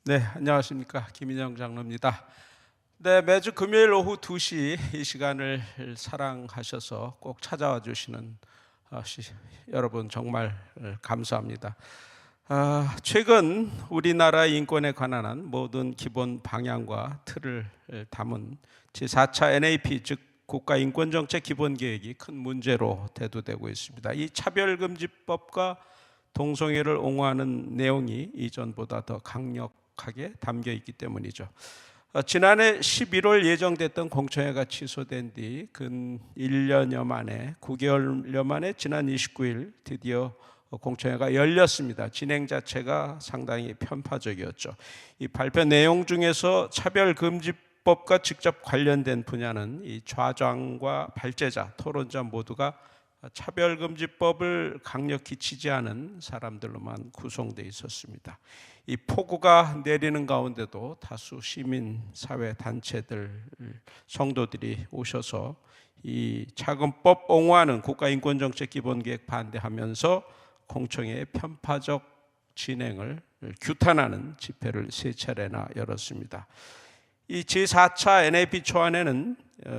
네, 안녕하십니까. 김인영 장로입니다. 네, 매주 금요일 오후 2시 이 시간을 사랑하셔서 꼭 찾아와 주시는 여러분 정말 감사합니다. 최근 우리나라 인권에 관한 모든 기본 방향과 틀을 담은 제4차 NAP 즉 국가인권정책 기본계획이 큰 문제로 대두되고 있습니다. 이 차별금지법과 동성애를 옹호하는 내용이 이전보다 더 강력하게 담겨 있기 때문이죠. 지난해 11월 예정됐던 공청회가 취소된 뒤 근 1년여 만에 9개월여 만에 지난 29일 드디어 공청회가 열렸습니다. 진행 자체가 상당히 편파적이었죠. 이 발표 내용 중에서 차별금지법과 직접 관련된 분야는 이 좌장과 발제자, 토론자 모두가 차별금지법을 강력히 지지하는 사람들로만 구성되어 있었습니다. 이 폭우가 내리는 가운데도 다수 시민 사회 단체들 성도들이 오셔서 이 차금법 옹호하는 국가인권정책 기본계획 반대하면서 공청회의 편파적 진행을 규탄하는 집회를 3차례나 열었습니다. 이 제4차 NAP 초안에는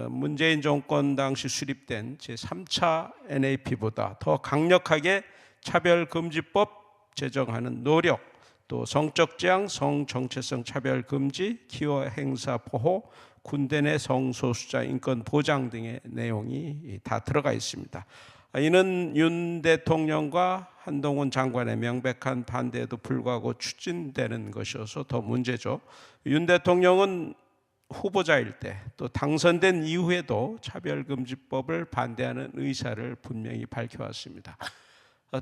문재인 정권 당시 수립된 제3차 NAP보다 더 강력하게 차별금지법 제정하는 노력, 또 성적 지향, 성정체성 차별금지, 기호 행사 보호, 군대 내 성소수자 인권 보장 등의 내용이 다 들어가 있습니다. 이는 윤 대통령과 한동훈 장관의 명백한 반대에도 불구하고 추진되는 것이어서 더 문제죠. 윤 대통령은 후보자일 때 또 당선된 이후에도 차별금지법을 반대하는 의사를 분명히 밝혀왔습니다.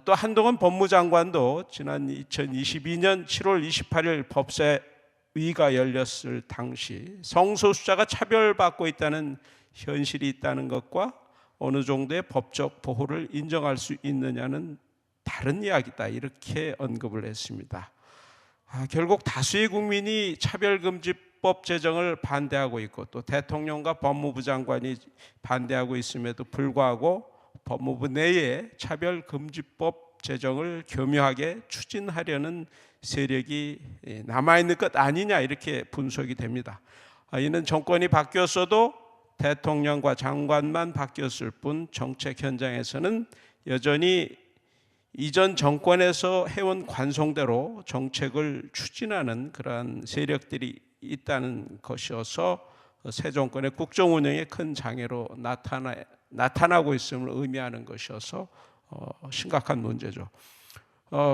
또 한동훈 법무장관도 지난 2022년 7월 28일 법사위가 열렸을 당시 성소수자가 차별받고 있다는 현실이 있다는 것과 어느 정도의 법적 보호를 인정할 수 있느냐는 다른 이야기다, 이렇게 언급을 했습니다. 결국 다수의 국민이 차별금지법 제정을 반대하고 있고 또 대통령과 법무부 장관이 반대하고 있음에도 불구하고 법무부 내에 차별금지법 제정을 교묘하게 추진하려는 세력이 남아있는 것 아니냐, 이렇게 분석이 됩니다. 이는 정권이 바뀌었어도 대통령과 장관만 바뀌었을 뿐 정책 현장에서는 여전히 이전 정권에서 해온 관성대로 정책을 추진하는 그러한 세력들이 있다는 것이어서 새 정권의 국정 운영에 큰 장애로 나타나고 있음을 의미하는 것이어서 심각한 문제죠.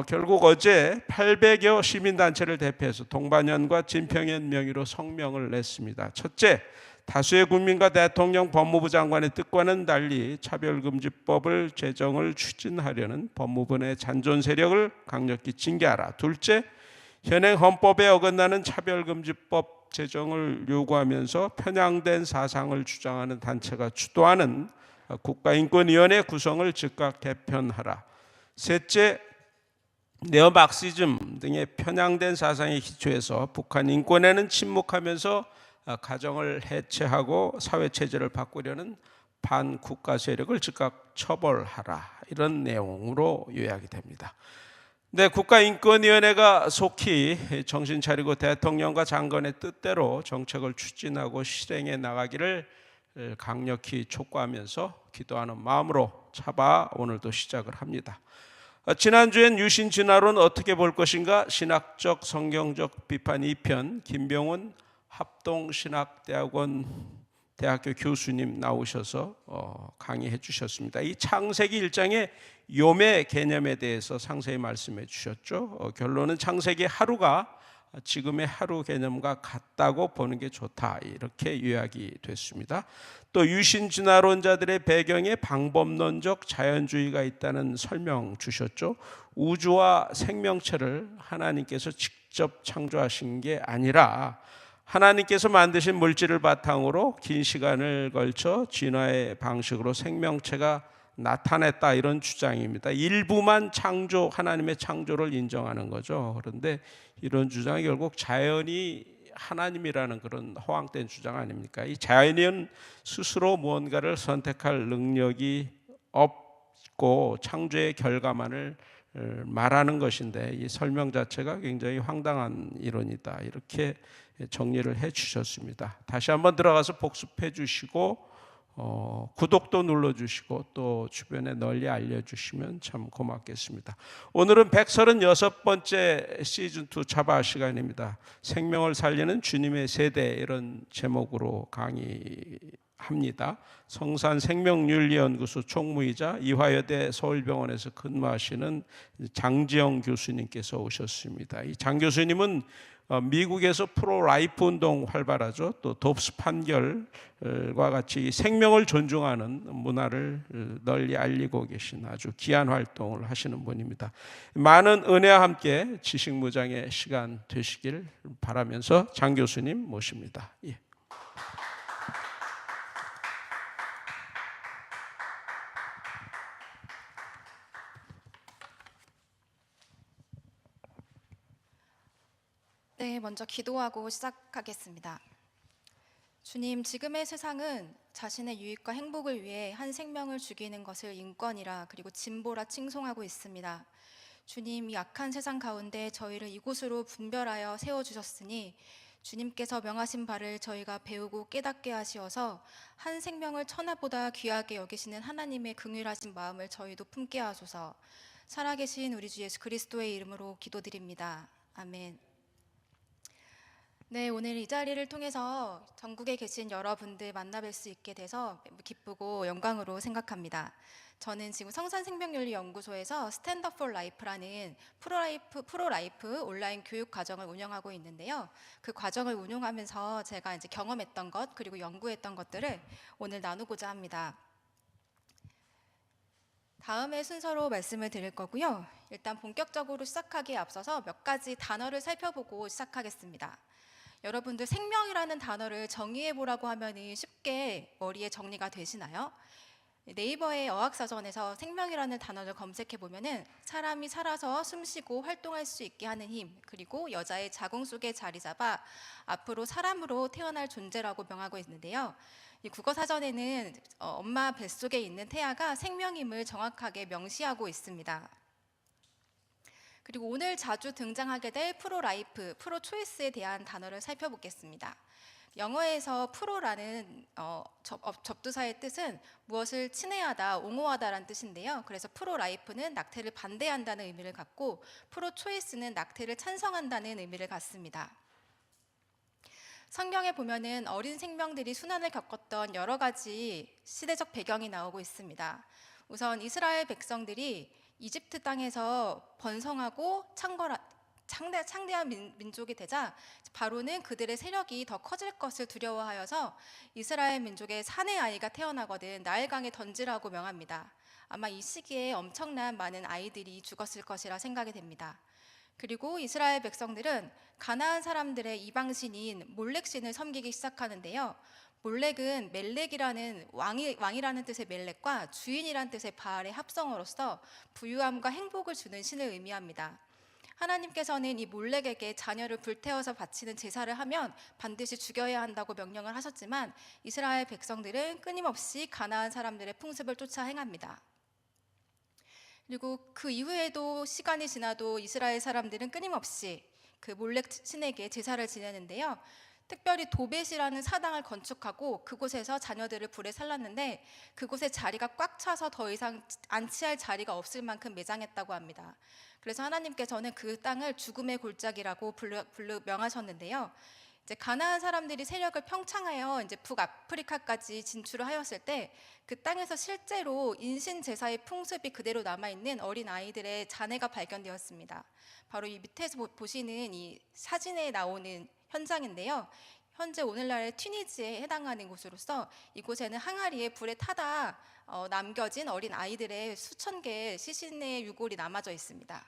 결국 어제 800여 시민단체를 대표해서 동반연과 진평연 명의로 성명을 냈습니다. 첫째, 다수의 국민과 대통령, 법무부 장관의 뜻과는 달리 차별금지법을 제정을 추진하려는 법무부 내 잔존 세력을 강력히 징계하라. 둘째, 현행 헌법에 어긋나는 차별금지법 제정을 요구하면서 편향된 사상을 주장하는 단체가 주도하는 국가인권위원회 구성을 즉각 개편하라. 셋째, 네오막시즘 등의 편향된 사상에 기초해서 북한 인권에는 침묵하면서 가정을 해체하고 사회체제를 바꾸려는 반국가 세력을 즉각 처벌하라, 이런 내용으로 요약이 됩니다. 네, 국가인권위원회가 속히 정신 차리고 대통령과 장관의 뜻대로 정책을 추진하고 실행해 나가기를 강력히 촉구하면서 기도하는 마음으로 차바 오늘도 시작을 합니다. 지난주엔 유신 진화론 어떻게 볼 것인가 신학적 성경적 비판 2편 김병훈 합동신학대학원 대학교 교수님 나오셔서 강의해 주셨습니다. 이 창세기 1장의 요매 개념에 대해서 상세히 말씀해 주셨죠. 결론은 창세기 하루가 지금의 하루 개념과 같다고 보는 게 좋다, 이렇게 요약이 됐습니다. 또 유신 진화론자들의 배경에 방법론적 자연주의가 있다는 설명 주셨죠. 우주와 생명체를 하나님께서 직접 창조하신 게 아니라 하나님께서 만드신 물질을 바탕으로 긴 시간을 걸쳐 진화의 방식으로 생명체가 나타냈다, 이런 주장입니다. 일부만 하나님의 창조를 인정하는 거죠. 그런데 이런 주장이 결국 자연이 하나님이라는 그런 허황된 주장 아닙니까? 이 자연은 스스로 무언가를 선택할 능력이 없고 짓고 창조의 결과만을 말하는 것인데 이 설명 자체가 굉장히 황당한 이론이다. 이렇게 정리를 해 주셨습니다. 다시 한번 들어가서 복습해 주시고 구독도 눌러주시고 또 주변에 널리 알려주시면 참 고맙겠습니다. 오늘은 136번째 시즌2 자바 시간입니다. 생명을 살리는 주님의 세대, 이런 제목으로 강의합니다. 성산생명윤리연구소 총무이자 이화여대 서울병원에서 근무하시는 장지영 교수님께서 오셨습니다. 이 장 교수님은 미국에서 프로라이프 운동 활발하죠. 또 dobs 판결과 같이 생명을 존중하는 문화를 널리 알리고 계신 아주 귀한 활동을 하시는 분입니다. 많은 은혜와 함께 지식무장의 시간 되시길 바라면서 장 교수님 모십니다. 예. 네, 먼저 기도하고 시작하겠습니다. 주님, 지금의 세상은 자신의 유익과 행복을 위해 한 생명을 죽이는 것을 인권이라 그리고 진보라 칭송하고 있습니다. 주님, 이 악한 세상 가운데 저희를 이곳으로 분별하여 세워주셨으니 주님께서 명하신 바를 저희가 배우고 깨닫게 하시어서 한 생명을 천하보다 귀하게 여기시는 하나님의 긍휼하신 마음을 저희도 품게 하소서. 살아계신 우리 주 예수 그리스도의 이름으로 기도드립니다. 아멘. 네, 오늘 이 자리를 통해서 전국에 계신 여러분들 만나뵐 수 있게 돼서 기쁘고 영광으로 생각합니다. 저는 지금 성산생명윤리연구소에서 스탠드 업 폴 라이프라는 프로라이프 온라인 교육 과정을 운영하고 있는데요. 그 과정을 운영하면서 제가 이제 경험했던 것 그리고 연구했던 것들을 오늘 나누고자 합니다. 다음의 순서로 말씀을 드릴 거고요. 일단 본격적으로 시작하기에 앞서서 몇 가지 단어를 살펴보고 시작하겠습니다. 여러분들 생명이라는 단어를 정의해 보라고 하면 쉽게 머리에 정리가 되시나요? 네이버의 어학사전에서 생명이라는 단어를 검색해 보면은 사람이 살아서 숨쉬고 활동할 수 있게 하는 힘, 그리고 여자의 자궁 속에 자리 잡아 앞으로 사람으로 태어날 존재라고 명하고 있는데요. 이 국어사전에는 엄마 뱃속에 있는 태아가 생명임을 정확하게 명시하고 있습니다. 그리고 오늘 자주 등장하게 될 프로라이프, 프로초이스에 대한 단어를 살펴보겠습니다. 영어에서 프로라는 접두사의 뜻은 무엇을 친애하다, 옹호하다라는 뜻인데요. 그래서 프로라이프는 낙태를 반대한다는 의미를 갖고 프로초이스는 낙태를 찬성한다는 의미를 갖습니다. 성경에 보면은 어린 생명들이 순환을 겪었던 여러 가지 시대적 배경이 나오고 있습니다. 우선 이스라엘 백성들이 이집트 땅에서 번성하고 창대한 민족이 되자 바로는 그들의 세력이 더 커질 것을 두려워하여서 이스라엘 민족의 사내 아이가 태어나거든 나일강에 던지라고 명합니다. 아마 이 시기에 엄청난 많은 아이들이 죽었을 것이라 생각이 됩니다. 그리고 이스라엘 백성들은 가나안 사람들의 이방신인 몰렉신을 섬기기 시작하는데요. 몰렉은 멜렉이라는 왕이라는 뜻의 멜렉과 주인이라는 뜻의 바알의 합성어로서 부유함과 행복을 주는 신을 의미합니다. 하나님께서는 이 몰렉에게 자녀를 불태워서 바치는 제사를 하면 반드시 죽여야 한다고 명령을 하셨지만 이스라엘 백성들은 끊임없이 가나안 사람들의 풍습을 쫓아 행합니다. 그리고 그 이후에도 시간이 지나도 이스라엘 사람들은 끊임없이 그 몰렉 신에게 제사를 지내는데요. 특별히 도벳이라는 사당을 건축하고 그곳에서 자녀들을 불에 살랐는데 그곳에 자리가 꽉 차서 더 이상 안치할 자리가 없을 만큼 매장했다고 합니다. 그래서 하나님께서는 그 땅을 죽음의 골짜기라고 명하셨는데요. 이제 가나안 사람들이 세력을 평창하여 이제 북아프리카까지 진출을 하였을 때 그 땅에서 실제로 인신 제사의 풍습이 그대로 남아 있는 어린 아이들의 잔해가 발견되었습니다. 바로 이 밑에서 보시는 이 사진에 나오는 현장인데요. 현재 오늘날의 튀니지에 해당하는 곳으로서 이곳에는 항아리에 불에 타다 남겨진 어린 아이들의 수천 개의 시신의 유골이 남아져 있습니다.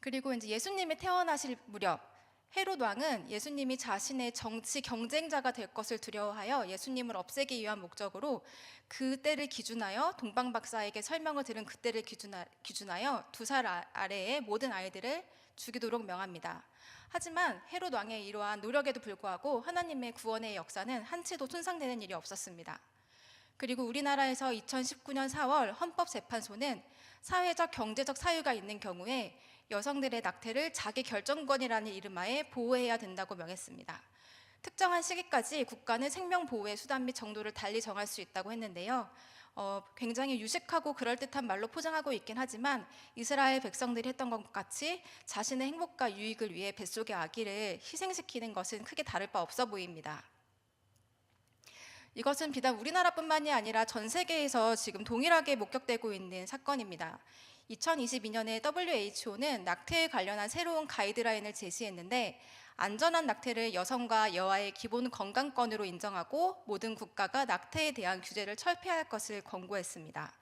그리고 이제 예수님이 태어나실 무렵 헤롯 왕은 예수님이 자신의 정치 경쟁자가 될 것을 두려워하여 예수님을 없애기 위한 목적으로 그때를 기준하여 동방 박사에게 설명을 들은 그때를 기준하여 2살 아래의 모든 아이들을 죽이도록 명합니다. 하지만 헤롯 왕의 이러한 노력에도 불구하고 하나님의 구원의 역사는 한치도 손상되는 일이 없었습니다. 그리고 우리나라에서 2019년 4월 헌법재판소는 사회적, 경제적 사유가 있는 경우에 여성들의 낙태를 자기 결정권이라는 이름하에 보호해야 된다고 명했습니다. 특정한 시기까지 국가는 생명보호의 수단 및 정도를 달리 정할 수 있다고 했는데요. 굉장히 유식하고 그럴듯한 말로 포장하고 있긴 하지만 이스라엘 백성들이 했던 것 같이 자신의 행복과 유익을 위해 뱃속의 아기를 희생시키는 것은 크게 다를 바 없어 보입니다. 이것은 비단 우리나라뿐만이 아니라 전 세계에서 지금 동일하게 목격되고 있는 사건입니다. 2022년에 WHO는 낙태에 관련한 새로운 가이드라인을 제시했는데 안전한 낙태를 여성과 여아의 기본 건강권으로 인정하고 모든 국가가 낙태에 대한 규제를 철폐할 것을 권고했습니다.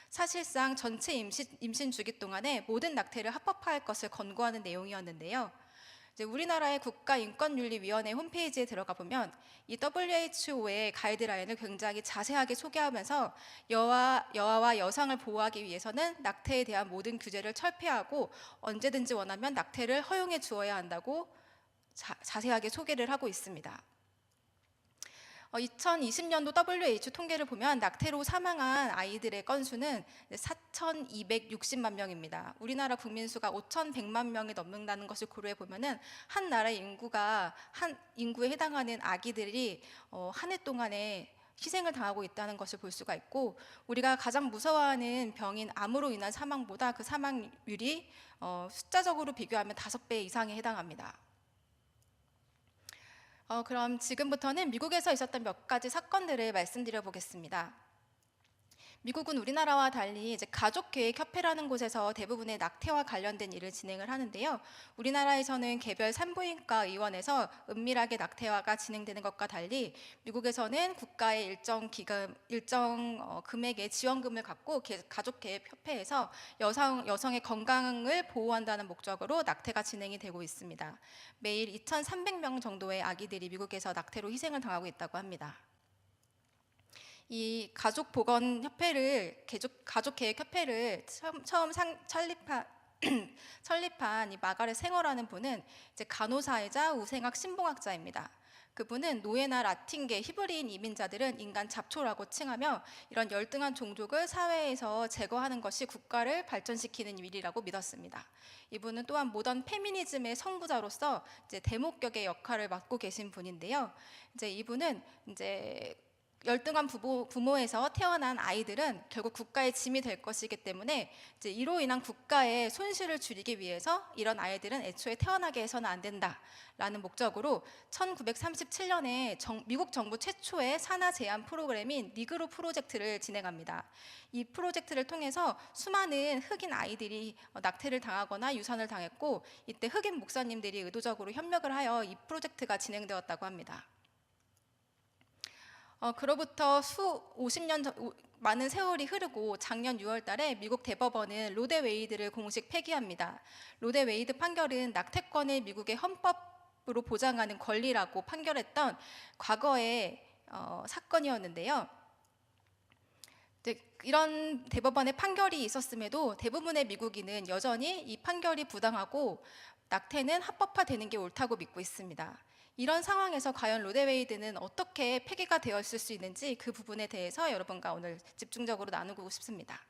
사실상 전체 임신 주기 동안에 모든 낙태를 합법화할 것을 권고하는 내용이었는데요. 우리나라의 국가인권윤리위원회 홈페이지에 들어가 보면 이 WHO의 가이드라인을 굉장히 자세하게 소개하면서 여아와 여성을 보호하기 위해서는 낙태에 대한 모든 규제를 철폐하고 언제든지 원하면 낙태를 허용해 주어야 한다고 자세하게 소개를 하고 있습니다. 2020년도 WHO 통계를 보면 낙태로 사망한 아이들의 건수는 4,260만 명입니다. 우리나라 국민 수가 5,100만 명이 넘는다는 것을 고려해 보면은 한 나라의 인구에 해당하는 아기들이 한 해 동안에 희생을 당하고 있다는 것을 볼 수가 있고, 우리가 가장 무서워하는 병인 암으로 인한 사망보다 그 사망률이 숫자적으로 비교하면 5배 이상에 해당합니다. 그럼 지금부터는 미국에서 있었던 몇 가지 사건들을 말씀드려 보겠습니다. 미국은 우리나라와 달리 이제 가족계획협회라는 곳에서 대부분의 낙태와 관련된 일을 진행을 하는데요. 우리나라에서는 개별 산부인과 의원에서 은밀하게 낙태화가 진행되는 것과 달리 미국에서는 국가의 일정 금액의 지원금을 갖고 가족계획협회에서 여성의 건강을 보호한다는 목적으로 낙태가 진행이 되고 있습니다. 매일 2,300명 정도의 아기들이 미국에서 낙태로 희생을 당하고 있다고 합니다. 이 가족계획협회를 처음 설립한 이 마가렛 생어라는 분은 이제 간호사이자 우생학 신봉학자입니다. 그분은 노예나 라틴계, 히브리인 이민자들은 인간 잡초라고 칭하며 이런 열등한 종족을 사회에서 제거하는 것이 국가를 발전시키는 일이라고 믿었습니다. 이분은 또한 모던 페미니즘의 선구자로서 이제 대목격의 역할을 맡고 계신 분인데요. 이제 이분은 이제 열등한 부모에서 태어난 아이들은 결국 국가의 짐이 될 것이기 때문에 이제 이로 인한 국가의 손실을 줄이기 위해서 이런 아이들은 애초에 태어나게 해서는 안 된다라는 목적으로 1937년에 미국 정부 최초의 산하 제한 프로그램인 니그로 프로젝트를 진행합니다. 이 프로젝트를 통해서 수많은 흑인 아이들이 낙태를 당하거나 유산을 당했고, 이때 흑인 목사님들이 의도적으로 협력을 하여 이 프로젝트가 진행되었다고 합니다. 그로부터 50년 많은 세월이 흐르고 작년 6월 달에 미국 대법원은 로데 웨이드를 공식 폐기합니다. 로데 웨이드 판결은 낙태권을 미국의 헌법으로 보장하는 권리라고 판결했던 과거의 사건이었는데요. 이런 대법원의 판결이 있었음에도 대부분의 미국인은 여전히 이 판결이 부당하고 낙태는 합법화되는 게 옳다고 믿고 있습니다. 이런 상황에서 과연 로데 웨이드는 어떻게 폐기가 되었을 수 있는지 그 부분에 대해서 여러분과 오늘 집중적으로 나누고 싶습니다.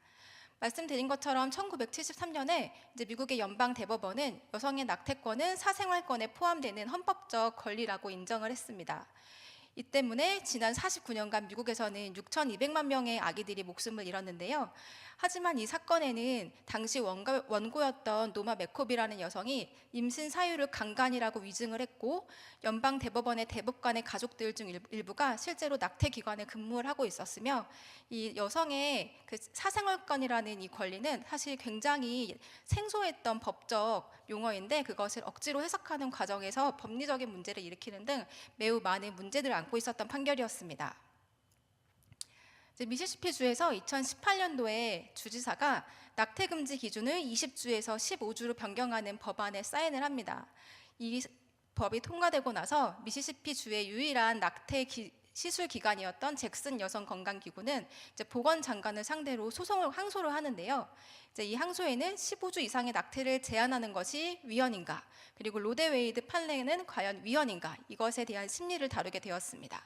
말씀드린 것처럼 1973년에 이제 미국의 연방 대법원은 여성의 낙태권은 사생활권에 포함되는 헌법적 권리라고 인정을 했습니다. 이 때문에 지난 49년간 미국에서는 6,200만 명의 아기들이 목숨을 잃었는데요. 하지만 이 사건에는 당시 원고였던 노마 맥코비라는 여성이 임신 사유를 강간이라고 위증을 했고, 연방 대법원의 대법관의 가족들 중 일부가 실제로 낙태 기관에 근무를 하고 있었으며, 이 여성의 그 사생활권이라는 이 권리는 사실 굉장히 생소했던 법적 용어인데 그것을 억지로 해석하는 과정에서 법리적인 문제를 일으키는 등 매우 많은 문제들을 안고 있었던 판결이었습니다. 미시시피 주에서 2018년도에 주지사가 낙태 금지 기준을 20주에서 15주로 변경하는 법안에 사인을 합니다. 이 법이 통과되고 나서 미시시피 주의 유일한 낙태 시술 기관이었던 잭슨 여성건강기구는 이제 보건장관을 상대로 항소를 하는데요. 이제 이 항소에는 15주 이상의 낙태를 제한하는 것이 위헌인가, 그리고 로데 웨이드 판례는 과연 위헌인가, 이것에 대한 심리를 다루게 되었습니다.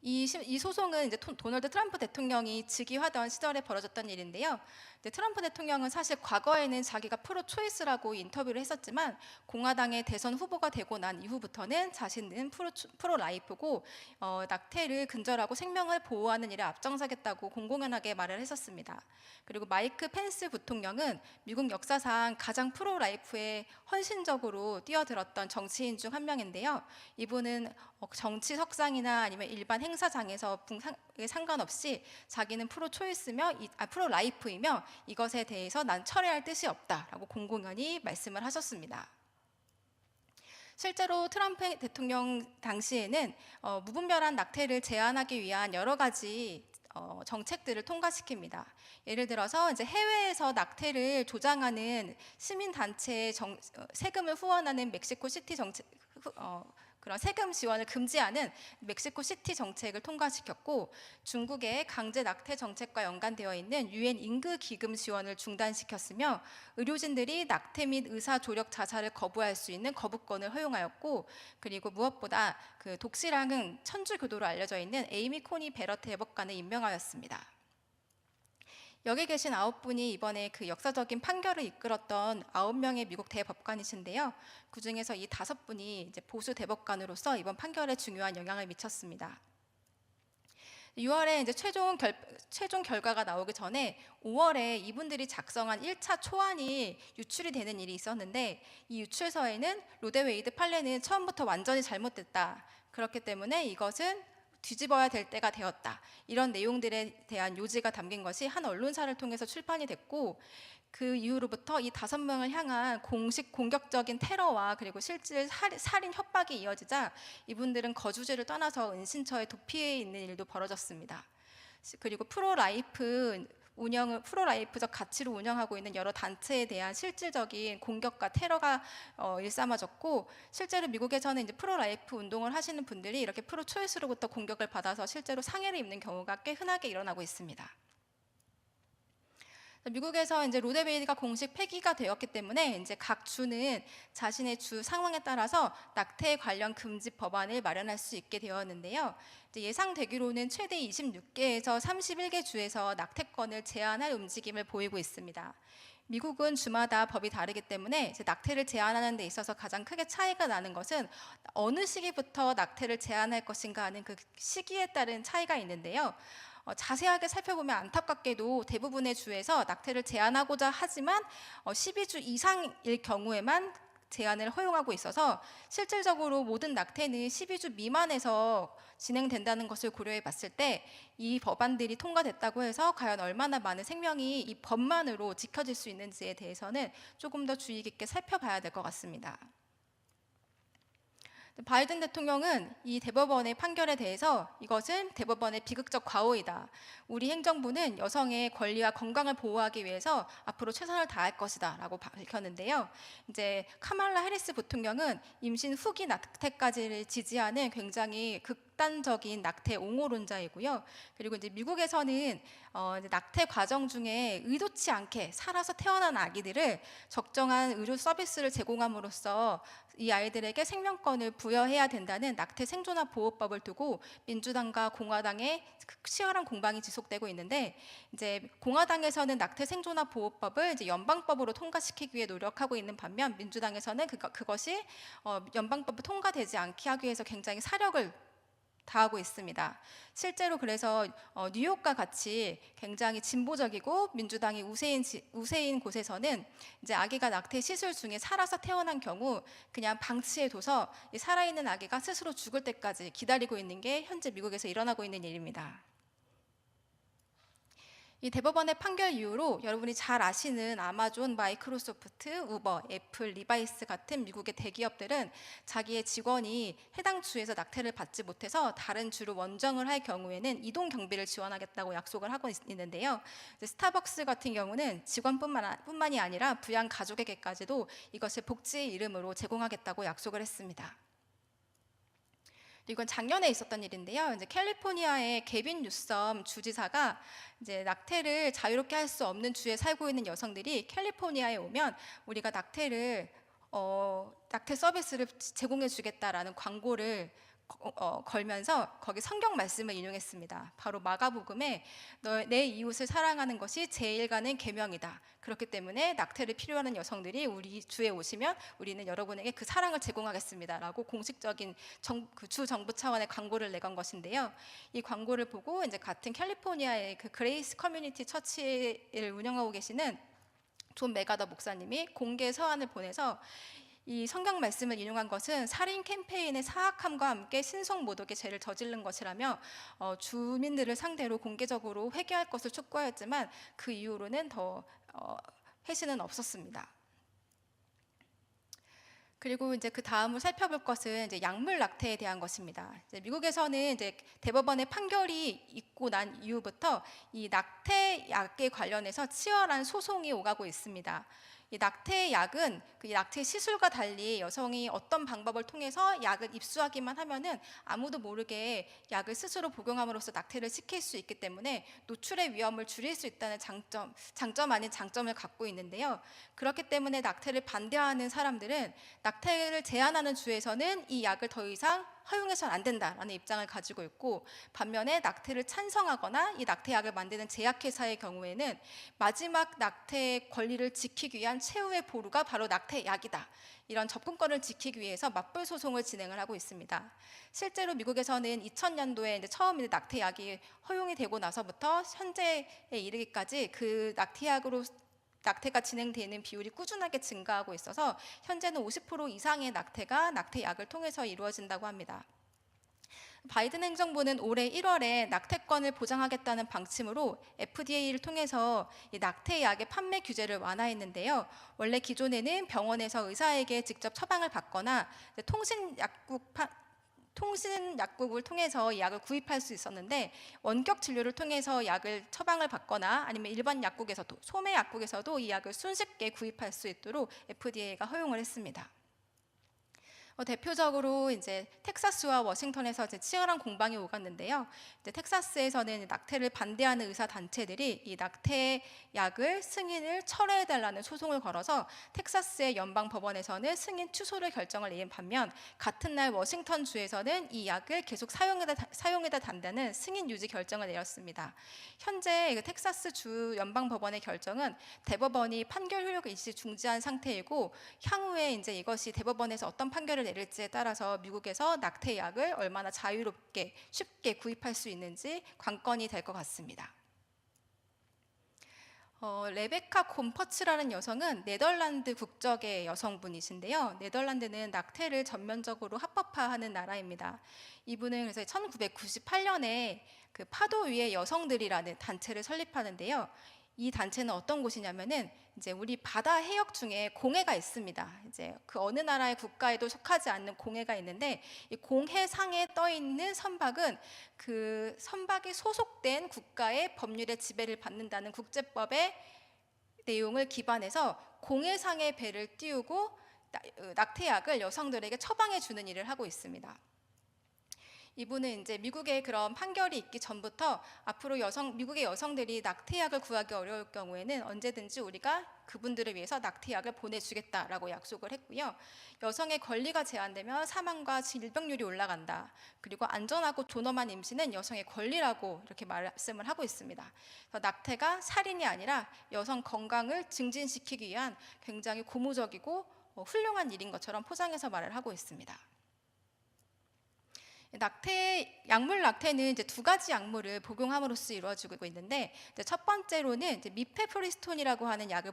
이 소송은 이제 도널드 트럼프 대통령이 즉위하던 시절에 벌어졌던 일인데요. 이제 트럼프 대통령은 사실 과거에는 자기가 프로 초이스라고 인터뷰를 했었지만 공화당의 대선 후보가 되고 난 이후부터는 자신은 프로 라이프고 낙태를 근절하고 생명을 보호하는 일에 앞장서겠다고 공공연하게 말을 했었습니다. 그리고 마이크 펜스 부통령은 미국 역사상 가장 프로 라이프에 헌신적으로 뛰어들었던 정치인 중 한 명인데요. 이분은 정치 석상이나 아니면 일반 행사장에서 상관없이 자기는 프로 초이스며 프로 라이프이며 이것에 대해서 난 철회할 뜻이 없다라고 공공연히 말씀을 하셨습니다. 실제로 트럼프 대통령 당시에는 무분별한 낙태를 제한하기 위한 여러 가지 정책들을 통과시킵니다. 예를 들어서 이제 해외에서 낙태를 조장하는 시민 단체에 세금을 후원하는 멕시코 시티 정책, 그런 세금 지원을 금지하는 멕시코 시티 정책을 통과시켰고, 중국의 강제 낙태 정책과 연관되어 있는 유엔 인구 기금 지원을 중단시켰으며, 의료진들이 낙태 및 의사 조력 자살을 거부할 수 있는 거부권을 허용하였고, 그리고 무엇보다 그 독실한 천주교도로 알려져 있는 에이미 코니 베럿 대법관을 임명하였습니다. 여기 계신 9분이 이번에 그 역사적인 판결을 이끌었던 9명의 미국 대법관이신데요. 그 중에서 이 5분이 이제 보수 대법관으로서 이번 판결에 중요한 영향을 미쳤습니다. 6월에 이제 최종 결과가 나오기 전에 5월에 이분들이 작성한 1차 초안이 유출이 되는 일이 있었는데, 이 유출서에는 로데웨이드 판례는 처음부터 완전히 잘못됐다. 그렇기 때문에 이것은 뒤집어야 될 때가 되었다. 이런 내용들에 대한 요지가 담긴 것이 한 언론사를 통해서 출판이 됐고, 그 이후로부터 이 5명을 향한 공식 공격적인 테러와 그리고 실질 살인 협박이 이어지자 이분들은 거주지를 떠나서 은신처에 도피해 있는 일도 벌어졌습니다. 그리고 프로라이프적 가치로 운영하고 있는 여러 단체에 대한 실질적인 공격과 테러가 일삼아졌고, 실제로 미국에서는 이제 프로라이프 운동을 하시는 분들이 이렇게 프로 초이스로부터 공격을 받아서 실제로 상해를 입는 경우가 꽤 흔하게 일어나고 있습니다. 미국에서 이제 로데웨이드가 공식 폐기가 되었기 때문에 이제 각 주는 자신의 주 상황에 따라서 낙태 관련 금지 법안을 마련할 수 있게 되었는데요. 이제 예상되기로는 최대 26개에서 31개 주에서 낙태권을 제한할 움직임을 보이고 있습니다. 미국은 주마다 법이 다르기 때문에 이제 낙태를 제한하는 데 있어서 가장 크게 차이가 나는 것은 어느 시기부터 낙태를 제한할 것인가 하는 그 시기에 따른 차이가 있는데요. 자세하게 살펴보면 안타깝게도 대부분의 주에서 낙태를 제한하고자 하지만 12주 이상일 경우에만 제한을 허용하고 있어서 실질적으로 모든 낙태는 12주 미만에서 진행된다는 것을 고려해 봤을 때 이 법안들이 통과됐다고 해서 과연 얼마나 많은 생명이 이 법만으로 지켜질 수 있는지에 대해서는 조금 더 주의 깊게 살펴봐야 될 것 같습니다. 바이든 대통령은 이 대법원의 판결에 대해서 이것은 대법원의 비극적 과오이다. 우리 행정부는 여성의 권리와 건강을 보호하기 위해서 앞으로 최선을 다할 것이다 라고 밝혔는데요. 이제 카말라 해리스 부통령은 임신 후기 낙태까지를 지지하는 굉장히 극단적인 낙태 옹호론자이고요. 그리고 이제 미국에서는 낙태 과정 중에 의도치 않게 살아서 태어난 아기들을 적정한 의료 서비스를 제공함으로써 이 아이들에게 생명권을 부여해야 된다는 낙태 생존화 보호법을 두고 민주당과 공화당의 치열한 공방이 지속되고 있는데, 이제 공화당에서는 낙태 생존화 보호법을 이제 연방법으로 통과시키기 위해 노력하고 있는 반면, 민주당에서는 그것이 연방법이 통과되지 않게 하기 위해서 굉장히 사력을 다하고 있습니다. 실제로 그래서 뉴욕과 같이 굉장히 진보적이고 민주당이 우세인 곳에서는 이제 아기가 낙태 시술 중에 살아서 태어난 경우 그냥 방치해둬서 살아있는 아기가 스스로 죽을 때까지 기다리고 있는 게 현재 미국에서 일어나고 있는 일입니다. 이 대법원의 판결 이후로 여러분이 잘 아시는 아마존, 마이크로소프트, 우버, 애플, 리바이스 같은 미국의 대기업들은 자기의 직원이 해당 주에서 낙태를 받지 못해서 다른 주로 원정을 할 경우에는 이동 경비를 지원하겠다고 약속을 하고 있는데요. 스타벅스 같은 경우는 직원뿐만이 아니라 부양 가족에게까지도 이것을 복지의 이름으로 제공하겠다고 약속을 했습니다. 이건 작년에 있었던 일인데요. 이제 캘리포니아의 게빈 뉴섬 주지사가 이제 낙태를 자유롭게 할 수 없는 주에 살고 있는 여성들이 캘리포니아에 오면 우리가 낙태 서비스를 제공해 주겠다라는 광고를 걸면서 거기 성경 말씀을 인용했습니다. 바로 마가복음에 내 이웃을 사랑하는 것이 제일 가는 계명이다. 그렇기 때문에 낙태를 필요하는 여성들이 우리 주에 오시면 우리는 여러분에게 그 사랑을 제공하겠습니다라고 공식적인 그 주 정부 차원의 광고를 내건 것인데요. 이 광고를 보고 이제 같은 캘리포니아의 그 그레이스 커뮤니티 처치를 운영하고 계시는 존 메가더 목사님이 공개 서한을 보내서 이 성경 말씀을 인용한 것은 살인 캠페인의 사악함과 함께 신성 모독의 죄를 저지른 것이라며 주민들을 상대로 공개적으로 회개할 것을 촉구하였지만 그 이후로는 더 회신은 없었습니다. 그리고 이제 그 다음으로 살펴볼 것은 이제 약물 낙태에 대한 것입니다. 이제 미국에서는 이제 대법원의 판결이 있고 난 이후부터 이 낙태약에 관련해서 치열한 소송이 오가고 있습니다. 이 낙태약은 그 낙태 시술과 달리 여성이 어떤 방법을 통해서 약을 입수하기만 하면은 아무도 모르게 약을 스스로 복용함으로써 낙태를 시킬 수 있기 때문에 노출의 위험을 줄일 수 있다는 장점 아닌 장점을 갖고 있는데요. 그렇기 때문에 낙태를 반대하는 사람들은 낙태를 제한하는 주에서는 이 약을 더 이상 허용해서는 안 된다라는 입장을 가지고 있고, 반면에 낙태를 찬성하거나 이 낙태약을 만드는 제약회사의 경우에는 마지막 낙태의 권리를 지키기 위한 최후의 보루가 바로 낙태약이다. 이런 접근권을 지키기 위해서 맞불 소송을 진행을 하고 있습니다. 실제로 미국에서는 2000년도에 이제 처음 낙태약이 허용이 되고 나서부터 현재에 이르기까지 그 낙태가 진행되는 비율이 꾸준하게 증가하고 있어서 현재는 50% 이상의 낙태가 낙태약을 통해서 이루어진다고 합니다. 바이든 행정부는 올해 1월에 낙태권을 보장하겠다는 방침으로 FDA를 통해서 이 낙태약의 판매 규제를 완화했는데요. 원래 기존에는 병원에서 의사에게 직접 처방을 받거나 통신약국을 통해서 이 약을 구입할 수 있었는데, 원격 진료를 통해서 약을 처방을 받거나 아니면 일반 약국에서도, 소매 약국에서도 이 약을 손쉽게 구입할 수 있도록 FDA가 허용을 했습니다. 대표적으로 이제 텍사스와 워싱턴에서 이제 치열한 공방이 오갔는데요. 이제 텍사스에서는 낙태를 반대하는 의사 단체들이 이 낙태약을 승인을 철회해달라는 소송을 걸어서 텍사스의 연방 법원에서는 승인 취소를 결정을 내린 반면, 같은 날 워싱턴 주에서는 이 약을 계속 사용해다 단다는 승인 유지 결정을 내렸습니다. 현재 텍사스 주 연방 법원의 결정은 대법원이 판결 효력을 일시 중지한 상태이고, 향후에 이제 이것이 대법원에서 어떤 판결을 내릴지에 따라서 미국에서 낙태약을 얼마나 자유롭게 쉽게 구입할 수 있는지 관건이 될 것 같습니다. 레베카 곰퍼츠라는 여성은 네덜란드 국적의 여성분이신데요. 네덜란드는 낙태를 전면적으로 합법화하는 나라입니다. 이분은 그래서 1998년에 그 파도 위의 여성들이라는 단체를 설립하는데요. 이 단체는 어떤 곳이냐면은 이제 우리 바다 해역 중에 공해가 있습니다. 이제 그 어느 나라의 국가에도 속하지 않는 공해가 있는데, 이 공해상에 떠 있는 선박은 그 선박이 소속된 국가의 법률의 지배를 받는다는 국제법의 내용을 기반해서 공해상의 배를 띄우고 낙태약을 여성들에게 처방해 주는 일을 하고 있습니다. 이분은 이제 미국의 그런 판결이 있기 전부터 앞으로 미국의 여성들이 낙태약을 구하기 어려울 경우에는 언제든지 우리가 그분들을 위해서 낙태약을 보내주겠다라고 약속을 했고요. 여성의 권리가 제한되면 사망과 질병률이 올라간다. 그리고 안전하고 존엄한 임신은 여성의 권리라고 이렇게 말씀을 하고 있습니다. 그래서 낙태가 살인이 아니라 여성 건강을 증진시키기 위한 굉장히 고무적이고 훌륭한 일인 것처럼 포장해서 말을 하고 있습니다. 약물 낙태는 이제 두 가지 약물을 복용함으로써 이루어지고 있는데, 이제 첫 번째로는 이제 미페프리스톤이라고 하는 약을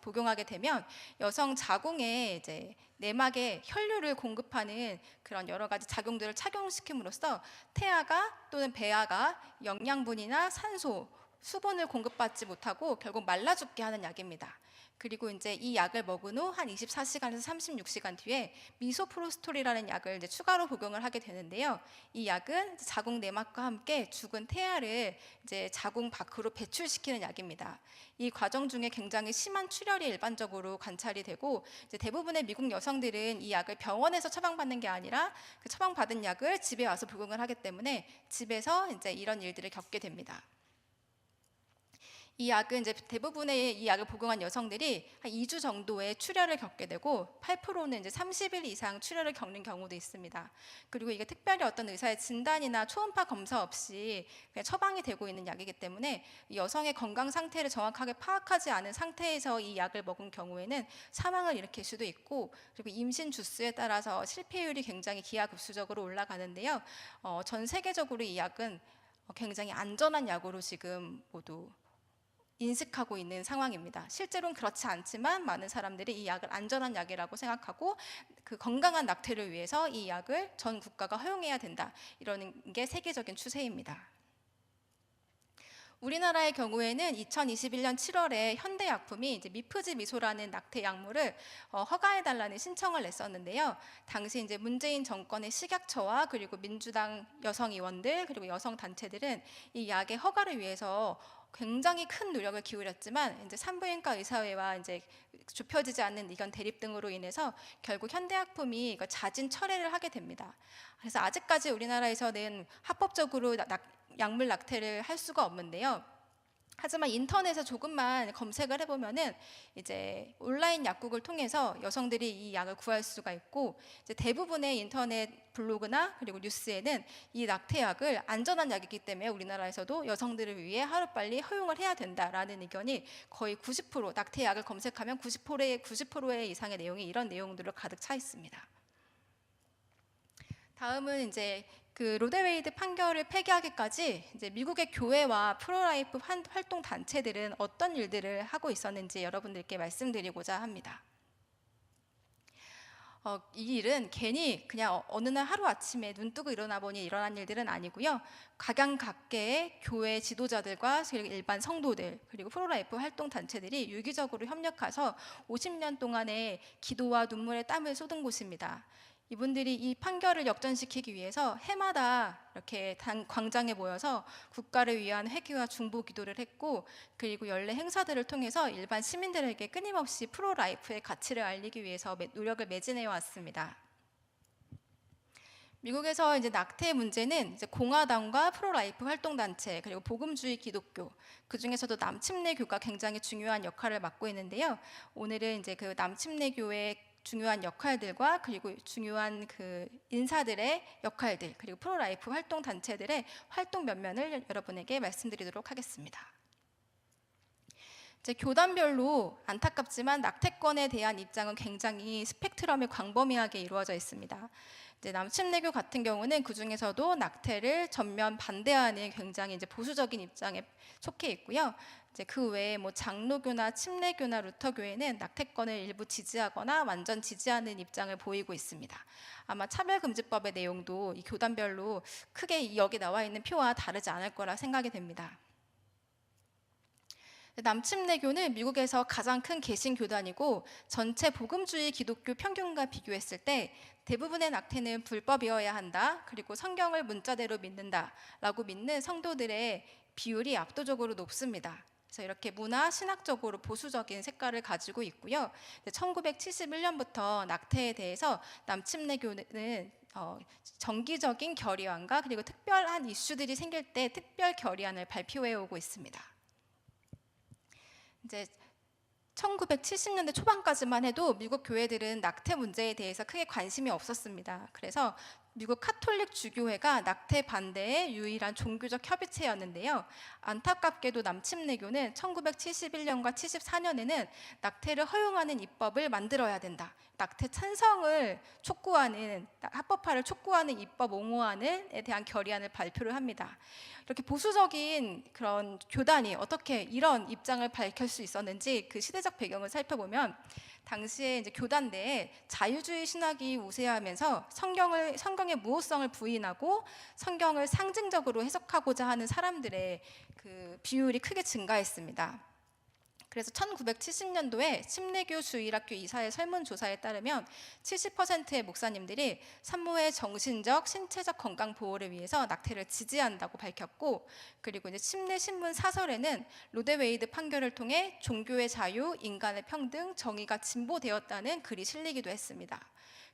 복용하게 되면 여성 자궁에 이제 내막에 혈류를 공급하는 그런 여러 가지 작용들을 착용시킴으로써 태아가 또는 배아가 영양분이나 산소, 수분을 공급받지 못하고 결국 말라 죽게 하는 약입니다. 그리고 이제 이 약을 먹은 후 한 24시간에서 36시간 뒤에 미소프로스톨이라는 약을 이제 추가로 복용을 하게 되는데요. 이 약은 자궁 내막과 함께 죽은 태아를 이제 자궁 밖으로 배출시키는 약입니다. 이 과정 중에 굉장히 심한 출혈이 일반적으로 관찰이 되고, 이제 대부분의 미국 여성들은 이 약을 병원에서 처방받는 게 아니라 그 처방받은 약을 집에 와서 복용을 하기 때문에 집에서 이제 이런 일들을 겪게 됩니다. 이 약은 이제 대부분의 이 약을 복용한 여성들이 한 2주 정도의 출혈을 겪게 되고 8%는 이제 30일 이상 출혈을 겪는 경우도 있습니다. 그리고 이게 특별히 어떤 의사의 진단이나 초음파 검사 없이 그냥 처방이 되고 있는 약이기 때문에 여성의 건강 상태를 정확하게 파악하지 않은 상태에서 이 약을 먹은 경우에는 사망을 일으킬 수도 있고, 그리고 임신 주수에 따라서 실패율이 굉장히 기하급수적으로 올라가는데요. 전 세계적으로 이 약은 굉장히 안전한 약으로 지금 모두 인식하고 있는 상황입니다. 실제로는 그렇지 않지만 많은 사람들이 이 약을 안전한 약이라고 생각하고 그 건강한 낙태를 위해서 이 약을 전 국가가 허용해야 된다, 이러는 게 세계적인 추세입니다. 우리나라의 경우에는 2021년 7월에 현대약품이 이제 미프즈미소라는 낙태 약물을 허가해달라는 신청을 냈었는데요. 당시 이제 문재인 정권의 식약처와 그리고 민주당 여성 의원들 그리고 여성 단체들은 이 약의 허가를 위해서 굉장히 큰 노력을 기울였지만 이제 산부인과 의사회와 이제 좁혀지지 않는 의견 대립 등으로 인해서 결국 현대약품이 이거 자진 철회를 하게 됩니다. 그래서 아직까지 우리나라에서는 합법적으로 약물 낙태를 할 수가 없는데요. 하지만 인터넷에 조금만 검색을 해보면은 이제 온라인 약국을 통해서 여성들이 이 약을 구할 수가 있고, 이제 대부분의 인터넷 블로그나 그리고 뉴스에는 이 낙태약을 안전한 약이기 때문에 우리나라에서도 여성들을 위해 하루빨리 허용을 해야 된다라는 의견이 거의 90%, 낙태약을 검색하면 90%의 이상의 내용이 이런 내용들로 가득 차 있습니다. 다음은 이제 그 로데웨이드 판결을 폐기하기까지 이제 미국의 교회와 프로라이프 활동 단체들은 어떤 일들을 하고 있었는지 여러분들께 말씀드리고자 합니다. 이 일은 괜히 그냥 어느 날 하루 아침에 눈 뜨고 일어나 보니 일어난 일들은 아니고요. 각양각계의 교회 지도자들과 일반 성도들 그리고 프로라이프 활동 단체들이 유기적으로 협력해서 50년 동안의 기도와 눈물의 땀을 쏟은 곳입니다. 이분들이 이 판결을 역전시키기 위해서 해마다 이렇게 광장에 모여서 국가를 위한 회개와 중보 기도를 했고, 그리고 연례 행사들을 통해서 일반 시민들에게 끊임없이 프로라이프의 가치를 알리기 위해서 노력을 매진해 왔습니다. 미국에서 이제 낙태 문제는 이제 공화당과 프로라이프 활동단체 그리고 복음주의 기독교, 그 중에서도 남침례교가 굉장히 중요한 역할을 맡고 있는데요. 오늘은 이제 그 남침례교의 중요한 역할들과 그리고 중요한 그 인사들의 역할들 그리고 프로라이프 활동 단체들의 활동 면면을 여러분에게 말씀드리도록 하겠습니다. 이제 교단별로 안타깝지만 낙태권에 대한 입장은 굉장히 스펙트럼이 광범위하게 이루어져 있습니다. 이제 남침례교 같은 경우는 그 중에서도 낙태를 전면 반대하는 굉장히 이제 보수적인 입장에 속해 있고요. 이제 그 외에 뭐 장로교나 침례교나 루터교회는 낙태권을 일부 지지하거나 완전 지지하는 입장을 보이고 있습니다. 아마 차별금지법의 내용도 이 교단별로 크게 여기 나와 있는 표와 다르지 않을 거라 생각이 됩니다. 남침례교는 미국에서 가장 큰 개신교단이고 전체 복음주의 기독교 평균과 비교했을 때 대부분의 낙태는 불법이어야 한다, 그리고 성경을 문자대로 믿는다라고 믿는 성도들의 비율이 압도적으로 높습니다. 그래서 이렇게 문화, 신학적으로 보수적인 색깔을 가지고 있고요. 1971년부터 낙태에 대해서 남침례교는 정기적인 결의안과 그리고 특별한 이슈들이 생길 때 특별 결의안을 발표해 오고 있습니다. 이제 1970년대 초반까지만 해도 미국 교회들은 낙태 문제에 대해서 크게 관심이 없었습니다. 그래서 미국 카톨릭 주교회가 낙태 반대의 유일한 종교적 협의체였는데요. 안타깝게도 남침례교는 1971년과 74년에는 낙태를 허용하는 입법을 만들어야 된다, 낙태 찬성을 촉구하는, 합법화를 촉구하는 입법 옹호안에 대한 결의안을 발표를 합니다. 이렇게 보수적인 그런 교단이 어떻게 이런 입장을 밝힐 수 있었는지 그 시대적 배경을 살펴보면, 당시에 이제 교단 내에 자유주의 신학이 우세하면서 성경의 무호성을 부인하고 성경을 상징적으로 해석하고자 하는 사람들의 그 비율이 크게 증가했습니다. 그래서 1970년도에 침례교 주일학교 이사의 설문조사에 따르면 70%의 목사님들이 산모의 정신적, 신체적 건강 보호를 위해서 낙태를 지지한다고 밝혔고, 그리고 이제 침례신문 사설에는 로데웨이드 판결을 통해 종교의 자유, 인간의 평등, 정의가 진보되었다는 글이 실리기도 했습니다.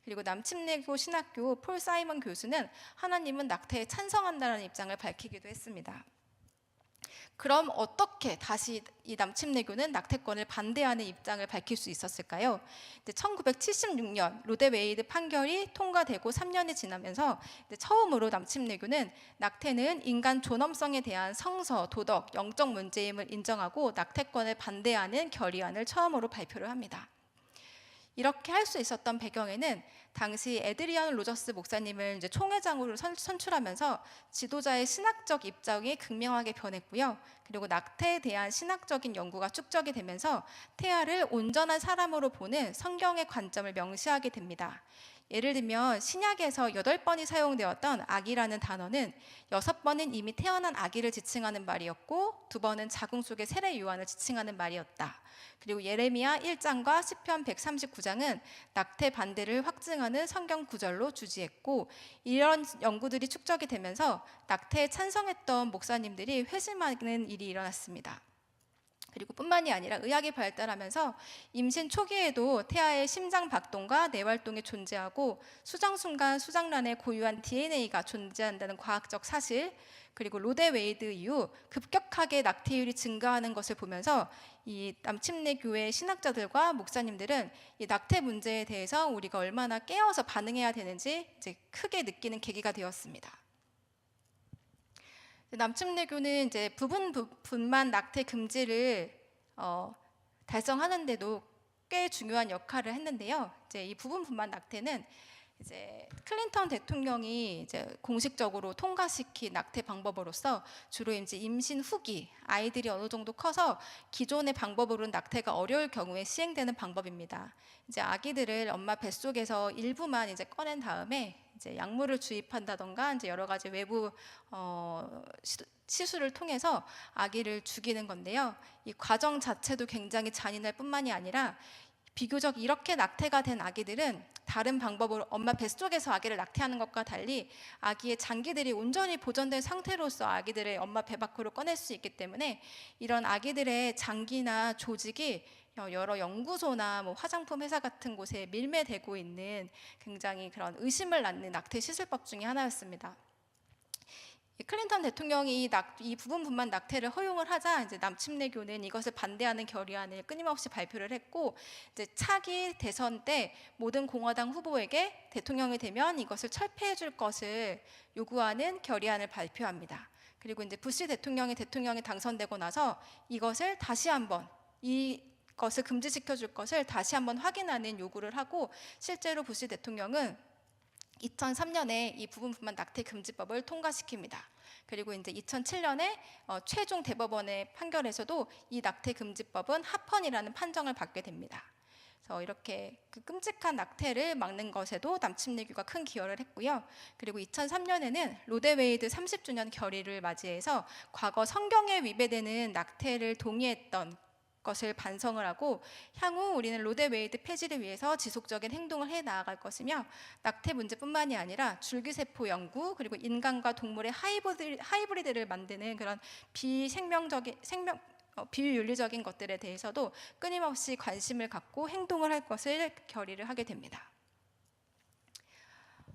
그리고 남침례교 신학교 폴 사이먼 교수는 하나님은 낙태에 찬성한다는 입장을 밝히기도 했습니다. 그럼 어떻게 다시 이 남침내교는 낙태권을 반대하는 입장을 밝힐 수 있었을까요? 1976년 로데 웨이드 판결이 통과되고 3년이 지나면서 처음으로 남침내교는 낙태는 인간 존엄성에 대한 성서, 도덕, 영적 문제임을 인정하고 낙태권을 반대하는 결의안을 처음으로 발표를 합니다. 이렇게 할 수 있었던 배경에는 당시 에드리언 로저스 목사님을 이제 총회장으로 선출하면서 지도자의 신학적 입장이 극명하게 변했고요. 그리고 낙태에 대한 신학적인 연구가 축적이 되면서 태아를 온전한 사람으로 보는 성경의 관점을 명시하게 됩니다. 예를 들면 신약에서 8번이 사용되었던 아기라는 단어는 6번은 이미 태어난 아기를 지칭하는 말이었고 2번은 자궁 속의 세례 요한을 지칭하는 말이었다. 그리고 예레미야 1장과 시편 139장은 낙태 반대를 확증하는 성경 구절로 주지했고, 이런 연구들이 축적이 되면서 낙태에 찬성했던 목사님들이 회심하는 일이 일어났습니다. 그리고 뿐만이 아니라 의학이 발달하면서 임신 초기에도 태아의 심장 박동과 뇌활동이 존재하고 수정 순간 수장란에 고유한 DNA가 존재한다는 과학적 사실, 그리고 로데 웨이드 이후 급격하게 낙태율이 증가하는 것을 보면서 이 남침내교회 신학자들과 목사님들은 이 낙태 문제에 대해서 우리가 얼마나 깨어서 반응해야 되는지 이제 크게 느끼는 계기가 되었습니다. 남침내교는 이제 부분 분만 낙태 금지를 달성하는데도 꽤 중요한 역할을 했는데요. 이제 이 부분 분만 낙태는 이제 클린턴 대통령이 이제 공식적으로 통과시킨 낙태 방법으로서 주로 이제 임신 후기 아이들이 어느 정도 커서 기존의 방법으로는 낙태가 어려울 경우에 시행되는 방법입니다. 이제 아기들을 엄마 뱃속에서 일부만 이제 꺼낸 다음에 이제 약물을 주입한다던가 이제 여러 가지 외부 시술을 통해서 아기를 죽이는 건데요. 이 과정 자체도 굉장히 잔인할 뿐만이 아니라 비교적 이렇게 낙태가 된 아기들은 다른 방법으로 엄마 뱃속에서 아기를 낙태하는 것과 달리 아기의 장기들이 온전히 보존된 상태로서 아기들을 엄마 배 밖으로 꺼낼 수 있기 때문에 이런 아기들의 장기나 조직이 여러 연구소나 뭐 화장품 회사 같은 곳에 밀매되고 있는 굉장히 그런 의심을 낳는 낙태 시술법 중에 하나였습니다. 클린턴 대통령이 이 부분 분만 낙태를 허용을 하자 이제 남침내교는 이것을 반대하는 결의안을 끊임없이 발표를 했고, 이제 차기 대선 때 모든 공화당 후보에게 대통령이 되면 이것을 철폐해 줄 것을 요구하는 결의안을 발표합니다. 그리고 이제 부시 대통령이 당선되고 나서 이것을 다시 한번 이것을 금지시켜 줄 것을 다시 한번 확인하는 요구를 하고, 실제로 부시 대통령은 2003년에 이 부분 분만 낙태 금지법을 통과시킵니다. 그리고 이제 2007년에 최종 대법원의 판결에서도 이 낙태 금지법은 합헌이라는 판정을 받게 됩니다. 그래서 이렇게 그 끔찍한 낙태를 막는 것에도 남침내교가 큰 기여를 했고요. 그리고 2003년에는 로데 웨이드 30주년 결의를 맞이해서 과거 성경에 위배되는 낙태를 동의했던 것을 반성을 하고 향후 우리는 로데 웨이드 폐지를 위해서 지속적인 행동을 해 나아갈 것이며, 낙태 문제뿐만이 아니라 줄기세포 연구 그리고 인간과 동물의 하이브리드를 만드는 그런 비윤리적인 것들에 대해서도 끊임없이 관심을 갖고 행동을 할 것을 결의를 하게 됩니다.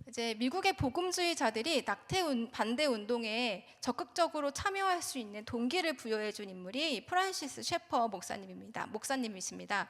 이제 미국의 복음주의자들이 낙태 반대 운동에 적극적으로 참여할 수 있는 동기를 부여해 준 인물이 프란시스 셰퍼 목사님이십니다.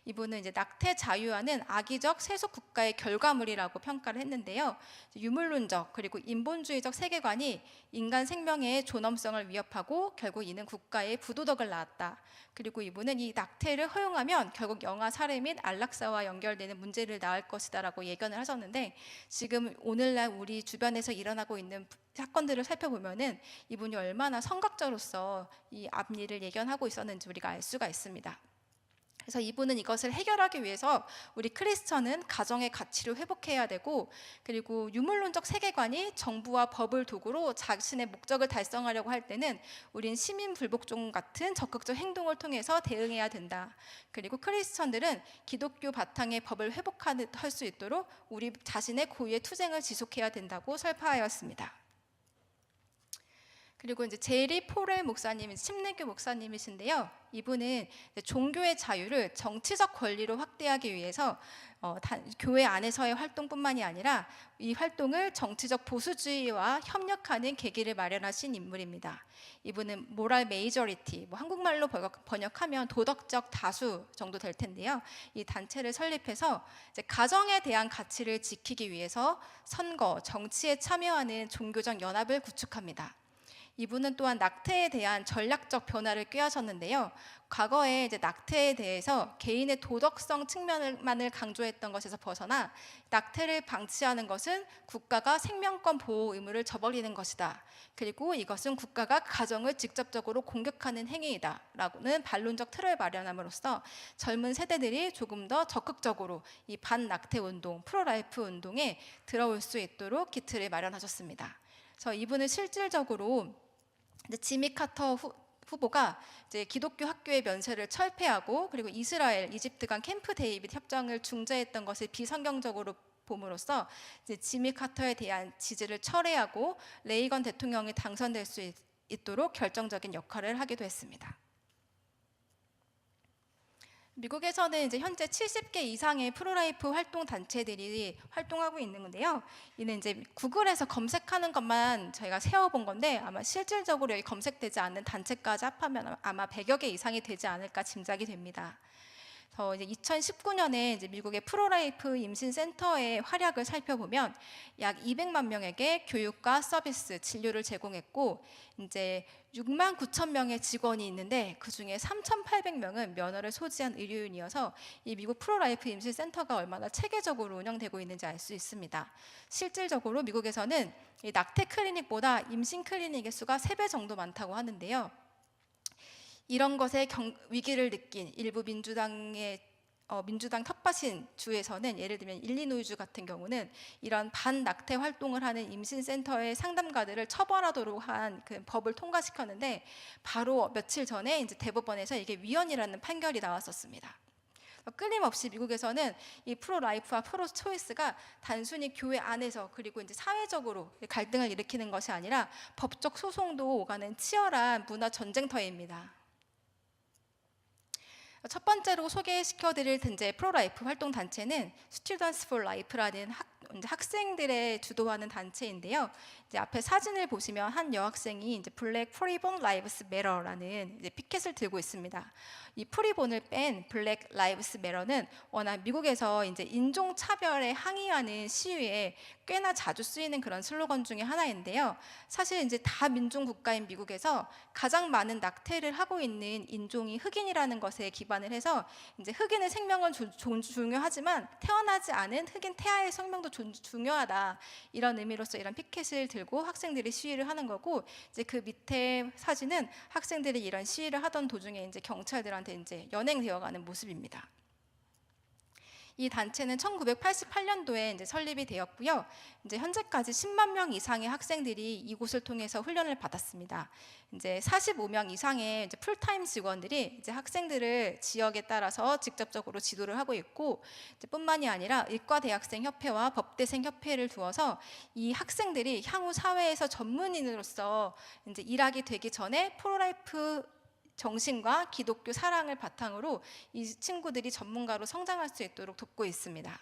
이분은 이제 낙태 자유화는 악의적 세속 국가의 결과물이라고 평가를 했는데요. 유물론적 그리고 인본주의적 세계관이 인간 생명의 존엄성을 위협하고 결국 이는 국가의 부도덕을 낳았다. 그리고 이분은 이 낙태를 허용하면 결국 영아 살해 및 안락사와 연결되는 문제를 낳을 것이다라고 예견을 하셨는데, 지금 오늘날 우리 주변에서 일어나고 있는 사건들을 살펴보면은 이분이 얼마나 선각자로서 이 앞일을 예견하고 있었는지 우리가 알 수가 있습니다. 그래서 이분은 이것을 해결하기 위해서 우리 크리스천은 가정의 가치를 회복해야 되고, 그리고 유물론적 세계관이 정부와 법을 도구로 자신의 목적을 달성하려고 할 때는 우린 시민 불복종 같은 적극적 행동을 통해서 대응해야 된다. 그리고 크리스천들은 기독교 바탕의 법을 회복할 수 있도록 우리 자신의 고유의 투쟁을 지속해야 된다고 설파하였습니다. 그리고 이제 제리 포렐 목사님, 침례교 목사님이신데요. 이분은 종교의 자유를 정치적 권리로 확대하기 위해서 교회 안에서의 활동뿐만이 아니라 이 활동을 정치적 보수주의와 협력하는 계기를 마련하신 인물입니다. 이분은 모랄 메이저리티, 뭐 한국말로 번역하면 도덕적 다수 정도 될 텐데요. 이 단체를 설립해서 이제 가정에 대한 가치를 지키기 위해서 선거, 정치에 참여하는 종교적 연합을 구축합니다. 이분은 또한 낙태에 대한 전략적 변화를 꾀하셨는데요. 과거에 이제 낙태에 대해서 개인의 도덕성 측면만을 강조했던 것에서 벗어나 낙태를 방치하는 것은 국가가 생명권 보호 의무를 저버리는 것이다. 그리고 이것은 국가가 가정을 직접적으로 공격하는 행위이다. 라고는 반론적 틀을 마련함으로써 젊은 세대들이 조금 더 적극적으로 이 반낙태 운동, 프로라이프 운동에 들어올 수 있도록 기틀을 마련하셨습니다. 그래서 이분은 실질적으로 지미 카터 후보가 이제 기독교 학교의 면세를 철폐하고 그리고 이스라엘, 이집트 간 캠프 데이빗 협정을 중재했던 것을 비성경적으로 봄으로써 이제 지미 카터에 대한 지지를 철회하고 레이건 대통령이 당선될 수 있도록 결정적인 역할을 하기도 했습니다. 미국에서는 이제 현재 70개 이상의 프로라이프 활동 단체들이 활동하고 있는 건데요. 이는 이제 구글에서 검색하는 것만 저희가 세어본 건데 아마 실질적으로 여기 검색되지 않는 단체까지 합하면 아마 100여 개 이상이 되지 않을까 짐작이 됩니다. 이제 2019년에 이제 미국의 프로라이프 임신센터의 활약을 살펴보면 약 200만 명에게 교육과 서비스, 진료를 제공했고 이제 6만 9천 명의 직원이 있는데 그 중에 3,800명은 면허를 소지한 의료인이어서 이 미국 프로라이프 임신센터가 얼마나 체계적으로 운영되고 있는지 알 수 있습니다. 실질적으로 미국에서는 이 낙태 클리닉보다 임신 클리닉의 수가 3배 정도 많다고 하는데요. 이런 것에 위기를 느낀 일부 민주당 텃밭인 주에서는 예를 들면 일리노이주 같은 경우는 이런 반낙태 활동을 하는 임신센터의 상담가들을 처벌하도록 한 그 법을 통과시켰는데 바로 며칠 전에 이제 대법원에서 이게 위헌이라는 판결이 나왔었습니다. 끊임없이 미국에서는 이 프로라이프와 프로초이스가 단순히 교회 안에서 그리고 이제 사회적으로 갈등을 일으키는 것이 아니라 법적 소송도 오가는 치열한 문화 전쟁터입니다. 첫 번째로 소개시켜드릴 이제 프로라이프 활동 단체는 Students for Life라는 학생들의 주도하는 단체인데요. 이제 앞에 사진을 보시면 한 여학생이 이제 블랙 프리본 라이브스 매러라는 이제 피켓을 들고 있습니다. 이 프리본을 뺀 블랙 라이브스 매러는 워낙 미국에서 이제 인종 차별에 항의하는 시위에 꽤나 자주 쓰이는 그런 슬로건 중에 하나인데요. 사실 이제 다민중 국가인 미국에서 가장 많은 낙태를 하고 있는 인종이 흑인이라는 것에 기반을 해서 이제 흑인의 생명은 중요하지만 태어나지 않은 흑인 태아의 생명도 중요하다, 이런 의미로서 이런 피켓을 들고 학생들이 시위를 하는 거고, 이제 그 밑에 사진은 학생들이 이런 시위를 하던 도중에 이제 경찰들한테 이제 연행되어가는 모습입니다. 이 단체는 1988년도에 이제 설립이 되었고요. 이제 현재까지 10만 명 이상의 학생들이 이곳을 통해서 훈련을 받았습니다. 이제 45명 이상의 이제 풀타임 직원들이 이제 학생들을 지역에 따라서 직접적으로 지도를 하고 있고, 이제 뿐만이 아니라 의과대학생 협회와 법대생 협회를 두어서 이 학생들이 향후 사회에서 전문인으로서 이제 일하게 되기 전에 프로라이프 정신과 기독교 사랑을 바탕으로 이 친구들이 전문가로 성장할 수 있도록 돕고 있습니다.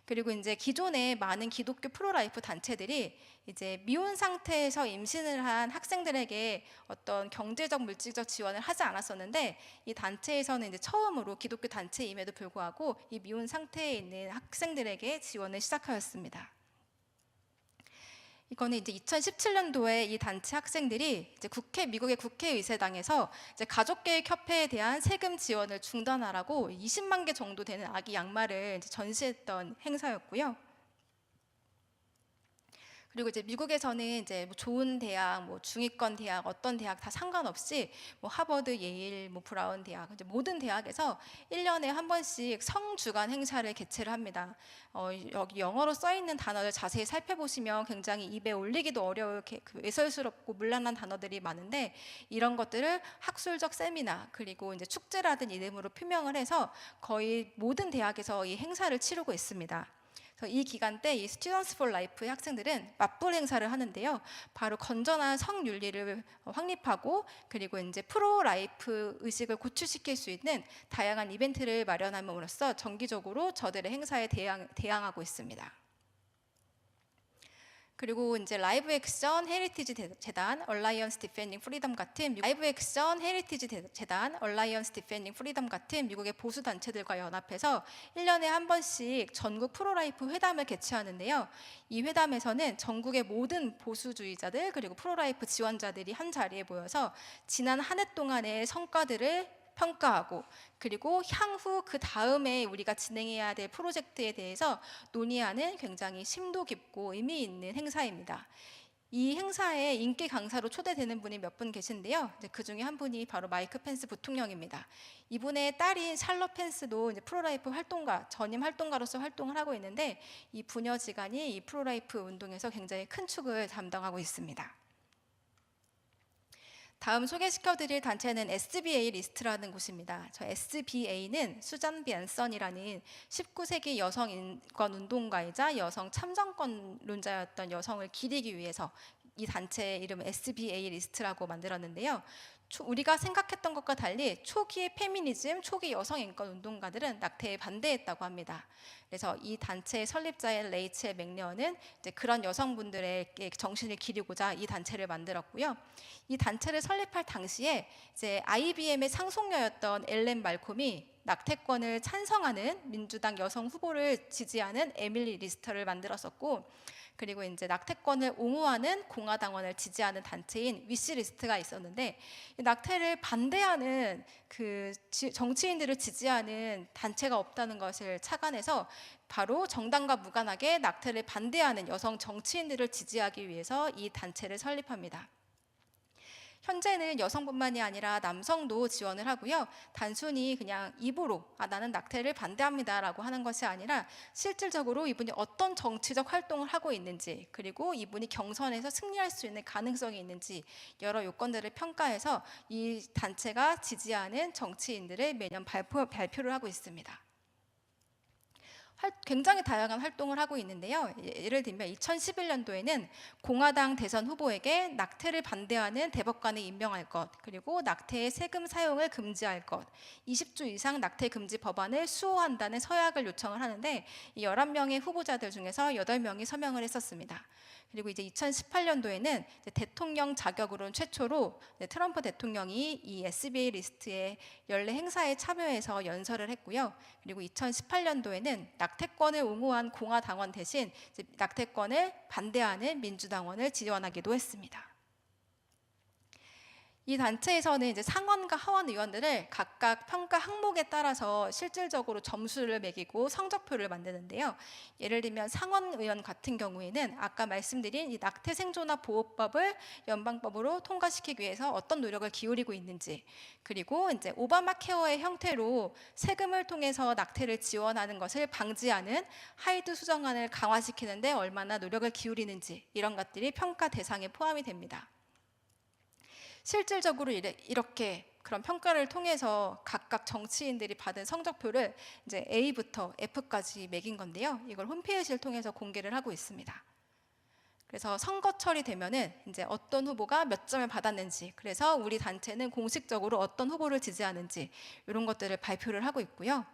그리고 이제 기존의 많은 기독교 프로라이프 단체들이 이제 미혼 상태에서 임신을 한 학생들에게 어떤 경제적 물질적 지원을 하지 않았었는데, 이 단체에서는 이제 처음으로 기독교 단체임에도 불구하고 이 미혼 상태에 있는 학생들에게 지원을 시작하였습니다. 이거는 이제 2017년도에 이 단체 학생들이 이제 미국의 국회의사당에서 이제 가족계획협회에 대한 세금 지원을 중단하라고 20만 개 정도 되는 아기 양말을 이제 전시했던 행사였고요. 그리고 이제 미국에서는 이제 뭐 좋은 대학, 뭐 중위권 대학, 어떤 대학 다 상관없이 뭐 하버드, 예일, 뭐 브라운 대학, 이제 모든 대학에서 1년에 한 번씩 성주간 행사를 개최를 합니다. 여기 영어로 써 있는 단어를 자세히 살펴보시면 굉장히 입에 올리기도 어려울 외설스럽고 문란한 단어들이 많은데, 이런 것들을 학술적 세미나 그리고 이제 축제라든 이름으로 표명을 해서 거의 모든 대학에서 이 행사를 치르고 있습니다. 그래서 이 기간 때 이 스튜던트 for 라이프의 학생들은 맞불 행사를 하는데요. 바로 건전한 성윤리를 확립하고 그리고 이제 프로 라이프 의식을 고취시킬 수 있는 다양한 이벤트를 마련함으로써 정기적으로 저들의 행사에 대항하고 있습니다. 그리고 이제 라이브 액션 헤리티지 재단, 얼라이언스 디펜딩 프리덤 같은 미국의 보수 단체들과 연합해서 1년에 한 번씩 전국 프로라이프 회담을 개최하는데요. 이 회담에서는 전국의 모든 보수주의자들 그리고 프로라이프 지원자들이 한 자리에 모여서 지난 한 해 동안의 성과들을 평가하고 그리고 향후 그 다음에 우리가 진행해야 될 프로젝트에 대해서 논의하는 굉장히 심도 깊고 의미 있는 행사입니다. 이 행사에 인기 강사로 초대되는 분이 몇 분 계신데요. 그 중에 한 분이 바로 마이크 펜스 부통령입니다. 이분의 딸인 샬럿 펜스도 이제 프로라이프 활동가, 전임 활동가로서 활동을 하고 있는데 이 부녀지간이 이 프로라이프 운동에서 굉장히 큰 축을 담당하고 있습니다. 다음 소개시켜드릴 단체는 SBA 리스트라는 곳입니다. 저 SBA는 수잔 B 앤선이라는 19세기 여성 인권 운동가이자 여성 참정권론자였던 여성을 기리기 위해서 이 단체의 이름을 SBA 리스트라고 만들었는데요. 우리가 생각했던 것과 달리 초기의 페미니즘, 초기 여성 인권 운동가들은 낙태에 반대했다고 합니다. 그래서 이 단체의 설립자인 레이첼 맥리언은 이제 그런 여성분들의 정신을 기리고자 이 단체를 만들었고요. 이 단체를 설립할 당시에 이제 IBM의 상속녀였던 엘렌 말콤이 낙태권을 찬성하는 민주당 여성 후보를 지지하는 에밀리 리스터를 만들었었고, 그리고 이제 낙태권을 옹호하는 공화당원을 지지하는 단체인 위시리스트가 있었는데, 낙태를 반대하는 그 정치인들을 지지하는 단체가 없다는 것을 착안해서 바로 정당과 무관하게 낙태를 반대하는 여성 정치인들을 지지하기 위해서 이 단체를 설립합니다. 현재는 여성뿐만이 아니라 남성도 지원을 하고요. 단순히 그냥 입으로 나는 낙태를 반대합니다 라고 하는 것이 아니라 실질적으로 이분이 어떤 정치적 활동을 하고 있는지, 그리고 이분이 경선에서 승리할 수 있는 가능성이 있는지 여러 요건들을 평가해서 이 단체가 지지하는 정치인들을 매년 발표를 하고 있습니다. 굉장히 다양한 활동을 하고 있는데요. 예를 들면 2011년도에는 공화당 대선 후보에게 낙태를 반대하는 대법관을 임명할 것, 그리고 낙태의 세금 사용을 금지할 것, 20주 이상 낙태 금지 법안을 수호한다는 서약을 요청을 하는데, 이 11명의 후보자들 중에서 8명이 서명을 했었습니다. 그리고 이제 2018년도에는 대통령 자격으로는 최초로 트럼프 대통령이 이 SBA 리스트의 연례 행사에 참여해서 연설을 했고요. 그리고 2018년도에는 낙태권을 옹호한 공화당원 대신 낙태권을 반대하는 민주당원을 지원하기도 했습니다. 이 단체에서는 이제 상원과 하원 의원들을 각각 평가 항목에 따라서 실질적으로 점수를 매기고 성적표를 만드는데요. 예를 들면 상원 의원 같은 경우에는 아까 말씀드린 이 낙태 생존화 보호법을 연방법으로 통과시키기 위해서 어떤 노력을 기울이고 있는지, 그리고 이제 오바마 케어의 형태로 세금을 통해서 낙태를 지원하는 것을 방지하는 하이드 수정안을 강화시키는데 얼마나 노력을 기울이는지, 이런 것들이 평가 대상에 포함이 됩니다. 실질적으로 이렇게 그런 평가를 통해서 각각 정치인들이 받은 성적표를 이제 A부터 F까지 매긴 건데요. 이걸 홈페이지를 통해서 공개를 하고 있습니다. 그래서 선거철이 되면은 이제 어떤 후보가 몇 점을 받았는지, 그래서 우리 단체는 공식적으로 어떤 후보를 지지하는지 이런 것들을 발표를 하고 있고요.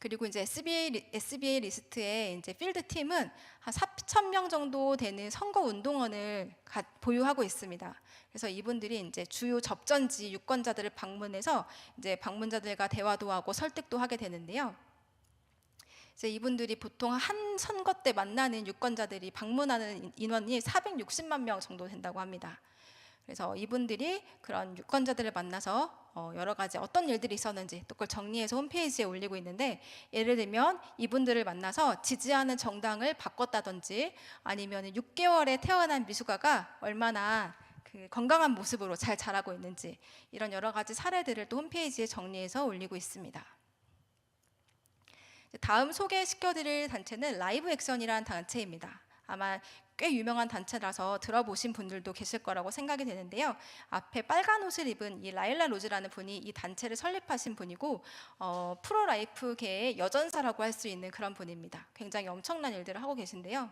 그리고 이제 SBA 리스트의 이제 필드 팀은 한 4,000명 정도 되는 선거 운동원을 보유하고 있습니다. 그래서 이분들이 이제 주요 접전지 유권자들을 방문해서 이제 방문자들과 대화도 하고 설득도 하게 되는데요. 이제 이분들이 보통 한 선거 때 만나는 유권자들이 방문하는 인원이 460만 명 정도 된다고 합니다. 그래서 이분들이 그런 유권자들을 만나서 여러 가지 어떤 일들이 있었는지 또 그걸 정리해서 홈페이지에 올리고 있는데, 예를 들면 이분들을 만나서 지지하는 정당을 바꿨다든지, 아니면 6개월에 태어난 미숙아가 얼마나 그 건강한 모습으로 잘 자라고 있는지, 이런 여러 가지 사례들을 또 홈페이지에 정리해서 올리고 있습니다. 다음 소개시켜드릴 단체는 라이브 액션이라는 단체입니다. 아마 꽤 유명한 단체라서 들어보신 분들도 계실 거라고 생각이 되는데요. 앞에 빨간 옷을 입은 이 라일라 로즈라는 분이 이 단체를 설립하신 분이고 프로라이프계의 여전사라고 할 수 있는 그런 분입니다. 굉장히 엄청난 일들을 하고 계신데요.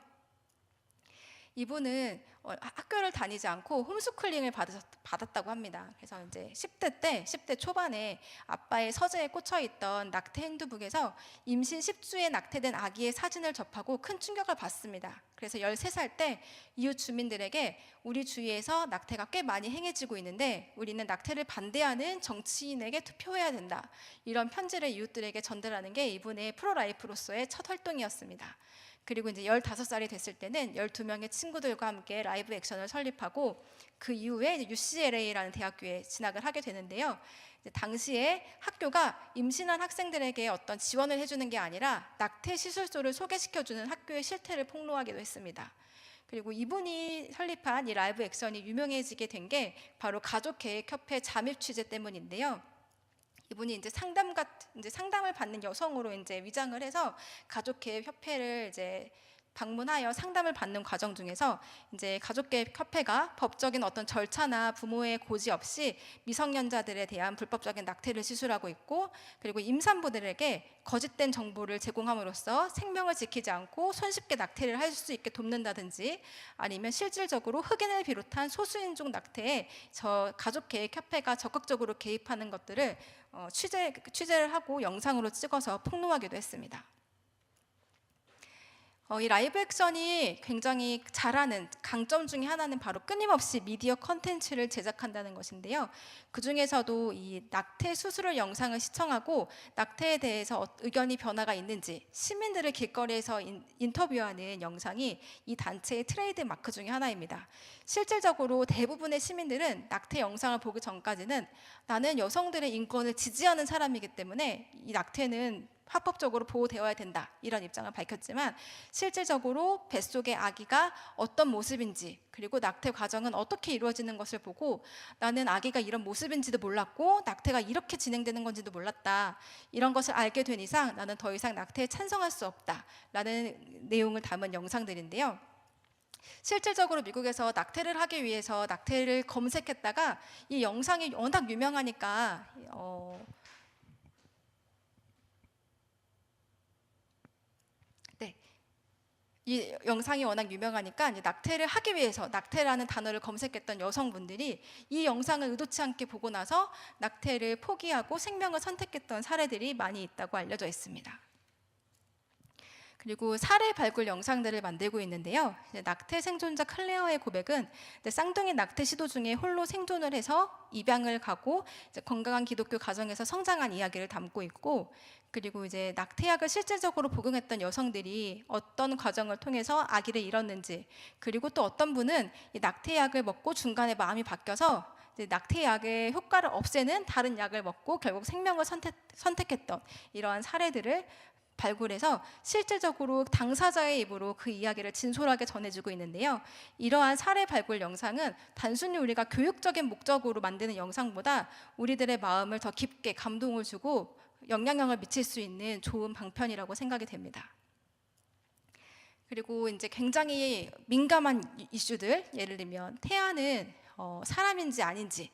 이분은 학교를 다니지 않고 홈스쿨링을 받았다고 합니다. 그래서 이제 10대 초반에 아빠의 서재에 꽂혀 있던 낙태 핸드북에서 임신 10주에 낙태된 아기의 사진을 접하고 큰 충격을 받습니다. 그래서 13살 때 이웃 주민들에게 우리 주위에서 낙태가 꽤 많이 행해지고 있는데 우리는 낙태를 반대하는 정치인에게 투표해야 된다. 이런 편지를 이웃들에게 전달하는 게 이분의 프로라이프로서의 첫 활동이었습니다. 그리고 이제 15살이 됐을 때는 12명의 친구들과 함께 라이브 액션을 설립하고 그 이후에 UCLA라는 대학교에 진학을 하게 되는데요. 당시에 학교가 임신한 학생들에게 어떤 지원을 해주는 게 아니라 낙태 시술소를 소개시켜주는 학교의 실태를 폭로하기도 했습니다. 그리고 이분이 설립한 이 라이브 액션이 유명해지게 된 게 바로 가족계획협회 잠입 취재 때문인데요. 이분이 이제 상담을 받는 여성으로 이제 위장을 해서 가족계획협회를 이제 방문하여 상담을 받는 과정 중에서 이제 가족계획협회가 법적인 어떤 절차나 부모의 고지 없이 미성년자들에 대한 불법적인 낙태를 시술하고 있고, 그리고 임산부들에게 거짓된 정보를 제공함으로써 생명을 지키지 않고 손쉽게 낙태를 할 수 있게 돕는다든지, 아니면 실질적으로 흑인을 비롯한 소수인종 낙태에 가족계획협회가 적극적으로 개입하는 것들을 취재를 하고 영상으로 찍어서 폭로하기도 했습니다. 이 라이브 액션이 굉장히 잘하는 강점 중에 하나는 바로 끊임없이 미디어 컨텐츠를 제작한다는 것인데요. 그 중에서도 이 낙태 수술을 영상을 시청하고 낙태에 대해서 의견이 변화가 있는지 시민들을 길거리에서 인터뷰하는 영상이 이 단체의 트레이드 마크 중에 하나입니다. 실질적으로 대부분의 시민들은 낙태 영상을 보기 전까지는 나는 여성들의 인권을 지지하는 사람이기 때문에 이 낙태는 합법적으로 보호되어야 된다, 이런 입장을 밝혔지만 실질적으로 뱃속의 아기가 어떤 모습인지, 그리고 낙태 과정은 어떻게 이루어지는 것을 보고 나는 아기가 이런 모습인지도 몰랐고 낙태가 이렇게 진행되는 건지도 몰랐다, 이런 것을 알게 된 이상 나는 더 이상 낙태에 찬성할 수 없다 라는 내용을 담은 영상들인데요. 실질적으로 미국에서 낙태를 하기 위해서 낙태를 검색했다가 이 영상이 워낙 유명하니까 이 영상이 워낙 유명하니까 이제 낙태를 하기 위해서 낙태라는 단어를 검색했던 여성분들이 이 영상을 의도치 않게 보고 나서 낙태를 포기하고 생명을 선택했던 사례들이 많이 있다고 알려져 있습니다. 그리고 사례 발굴 영상들을 만들고 있는데요. 낙태 생존자 클레어의 고백은 쌍둥이 낙태 시도 중에 홀로 생존을 해서 입양을 가고 건강한 기독교 가정에서 성장한 이야기를 담고 있고, 그리고 이제 낙태약을 실질적으로 복용했던 여성들이 어떤 과정을 통해서 아기를 잃었는지, 그리고 또 어떤 분은 이 낙태약을 먹고 중간에 마음이 바뀌어서 낙태약의 효과를 없애는 다른 약을 먹고 결국 생명을 선택했던 이러한 사례들을 발굴해서 실질적으로 당사자의 입으로 그 이야기를 진솔하게 전해주고 있는데요. 이러한 사례 발굴 영상은 단순히 우리가 교육적인 목적으로 만드는 영상보다 우리들의 마음을 더 깊게 감동을 주고 영향력을 미칠 수 있는 좋은 방편이라고 생각이 됩니다. 그리고 이제 굉장히 민감한 이슈들, 예를 들면 태아는 사람인지 아닌지,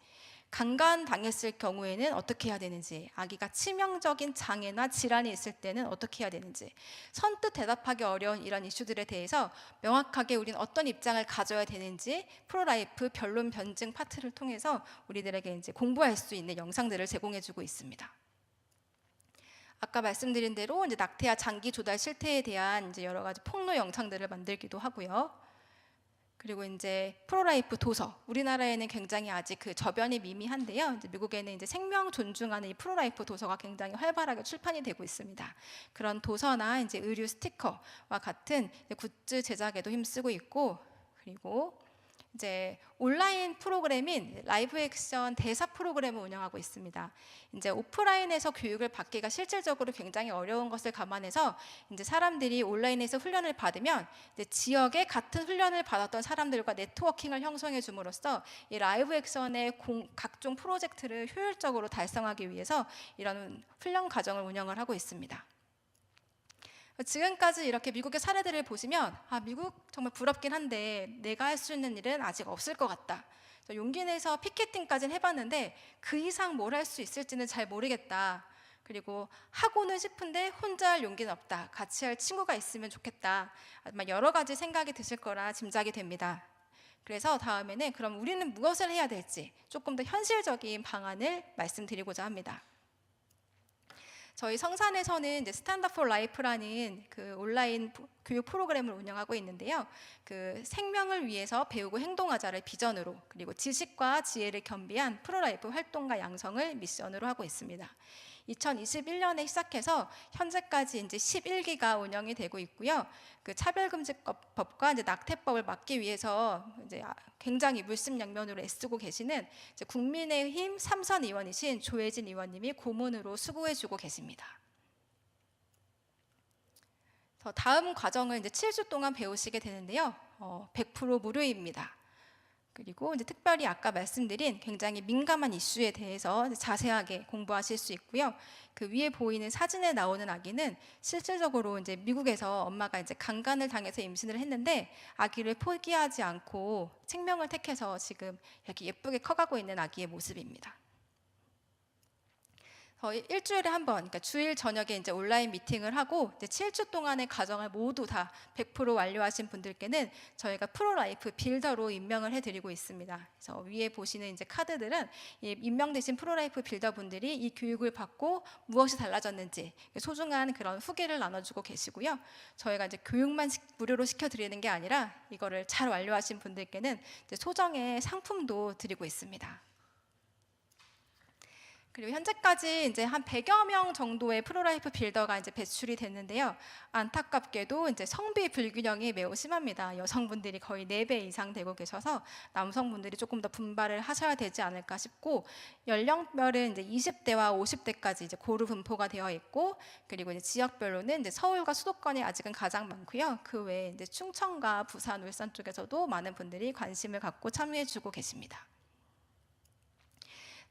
강간당했을 경우에는 어떻게 해야 되는지, 아기가 치명적인 장애나 질환이 있을 때는 어떻게 해야 되는지, 선뜻 대답하기 어려운 이런 이슈들에 대해서 명확하게 우리는 어떤 입장을 가져야 되는지 프로라이프 변론 변증 파트를 통해서 우리들에게 이제 공부할 수 있는 영상들을 제공해주고 있습니다. 아까 말씀드린 대로 이제 낙태와 장기 조달 실태에 대한 이제 여러 가지 폭로 영상들을 만들기도 하고요. 그리고 이제 프로라이프 도서, 우리나라에는 굉장히 아직 그 저변이 미미한데요. 이제 미국에는 이제 생명 존중하는 이 프로라이프 도서가 굉장히 활발하게 출판이 되고 있습니다. 그런 도서나 이제 의류 스티커와 같은 굿즈 제작에도 힘쓰고 있고, 그리고 이제 온라인 프로그램인 라이브 액션 대사 프로그램을 운영하고 있습니다. 이제 오프라인에서 교육을 받기가 실질적으로 굉장히 어려운 것을 감안해서 이제 사람들이 온라인에서 훈련을 받으면 이제 지역에 같은 훈련을 받았던 사람들과 네트워킹을 형성해 줌으로써 이 라이브 액션의 각종 프로젝트를 효율적으로 달성하기 위해서 이런 훈련 과정을 운영을 하고 있습니다. 지금까지 이렇게 미국의 사례들을 보시면 미국 정말 부럽긴 한데 내가 할 수 있는 일은 아직 없을 것 같다. 용기 내서 피켓팅까지는 해봤는데 그 이상 뭘 할 수 있을지는 잘 모르겠다. 그리고 하고는 싶은데 혼자 할 용기는 없다. 같이 할 친구가 있으면 좋겠다. 아마 여러 가지 생각이 드실 거라 짐작이 됩니다. 그래서 다음에는 그럼 우리는 무엇을 해야 될지 조금 더 현실적인 방안을 말씀드리고자 합니다. 저희 성산에서는 이제 스탠드 포 라이프라는 그 온라인 교육 프로그램을 운영하고 있는데요. 그 생명을 위해서 배우고 행동하자를 비전으로, 그리고 지식과 지혜를 겸비한 프로라이프 활동과 양성을 미션으로 하고 있습니다. 2021년에 시작해서 현재까지 이제 11기가 운영이 되고 있고요. 그 차별금지법과 이제 낙태법을 막기 위해서 이제 굉장히 물심양면으로 애쓰고 계시는 이제 국민의힘 삼선 의원이신 조혜진 의원님이 고문으로 수고해주고 계십니다. 다음 과정을 이제 7주 동안 배우시게 되는데요. 100% 무료입니다. 그리고 이제 특별히 아까 말씀드린 굉장히 민감한 이슈에 대해서 자세하게 공부하실 수 있고요. 그 위에 보이는 사진에 나오는 아기는 실질적으로 이제 미국에서 엄마가 이제 강간을 당해서 임신을 했는데 아기를 포기하지 않고 생명을 택해서 지금 이렇게 예쁘게 커가고 있는 아기의 모습입니다. 일주일에 한 번, 그러니까 주일 저녁에 이제 온라인 미팅을 하고 이제 7주 동안의 과정을 모두 다 100% 완료하신 분들께는 저희가 프로라이프 빌더로 임명을 해드리고 있습니다. 그래서 위에 보시는 이제 카드들은 임명되신 프로라이프 빌더 분들이 이 교육을 받고 무엇이 달라졌는지 소중한 그런 후기를 나눠주고 계시고요. 저희가 이제 교육만 무료로 시켜드리는 게 아니라 이거를 잘 완료하신 분들께는 이제 소정의 상품도 드리고 있습니다. 그리고 현재까지 이제 한 100여 명 정도의 프로라이프 빌더가 이제 배출이 됐는데요. 안타깝게도 이제 성비 불균형이 매우 심합니다. 여성분들이 거의 4배 이상 되고 계셔서 남성분들이 조금 더 분발을 하셔야 되지 않을까 싶고, 연령별은 이제 20대와 50대까지 이제 고루 분포가 되어 있고, 그리고 이제 지역별로는 이제 서울과 수도권이 아직은 가장 많고요. 그 외에 이제 충청과 부산, 울산 쪽에서도 많은 분들이 관심을 갖고 참여해주고 계십니다.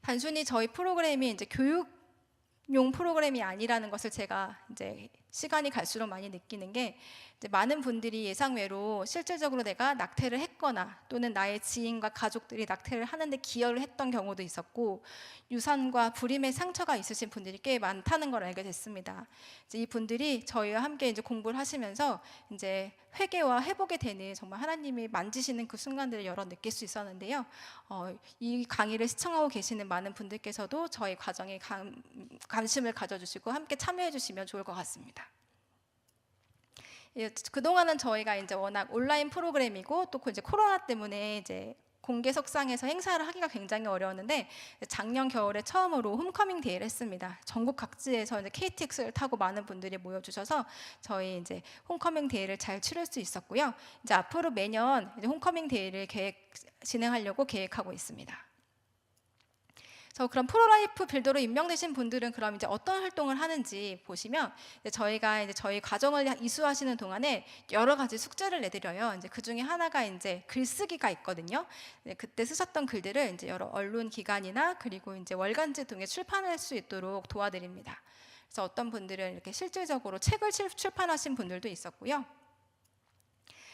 단순히 저희 프로그램이 이제 교육용 프로그램이 아니라는 것을 제가 이제 시간이 갈수록 많이 느끼는 게, 이제 많은 분들이 예상외로 실질적으로 내가 낙태를 했거나 또는 나의 지인과 가족들이 낙태를 하는데 기여를 했던 경우도 있었고, 유산과 불임의 상처가 있으신 분들이 꽤 많다는 걸 알게 됐습니다. 이제 이 분들이 저희와 함께 이제 공부를 하시면서 이제 회개와 회복이 되는 정말 하나님이 만지시는 그 순간들을 여러 느낄 수 있었는데요. 이 강의를 시청하고 계시는 많은 분들께서도 저희 과정에 관심을 가져주시고 함께 참여해 주시면 좋을 것 같습니다. 그동안은 저희가 이제 워낙 온라인 프로그램이고 또 이제 코로나 때문에 이제 공개석상에서 행사를 하기가 굉장히 어려웠는데, 작년 겨울에 처음으로 홈커밍 데이를 했습니다. 전국 각지에서 이제 KTX를 타고 많은 분들이 모여주셔서 저희 이제 홈커밍 데이를 잘 치를 수 있었고요. 이제 앞으로 매년 이제 홈커밍 데이를 진행하려고 계획하고 있습니다. 그래서 그럼 프로라이프 빌더로 임명되신 분들은 그럼 이제 어떤 활동을 하는지 보시면, 저희가 이제 저희 과정을 이수하시는 동안에 여러 가지 숙제를 내드려요. 이제 그 중에 하나가 이제 글쓰기가 있거든요. 그때 쓰셨던 글들을 이제 여러 언론 기관이나 그리고 이제 월간지 등에 출판할 수 있도록 도와드립니다. 그래서 어떤 분들은 이렇게 실질적으로 책을 출판하신 분들도 있었고요.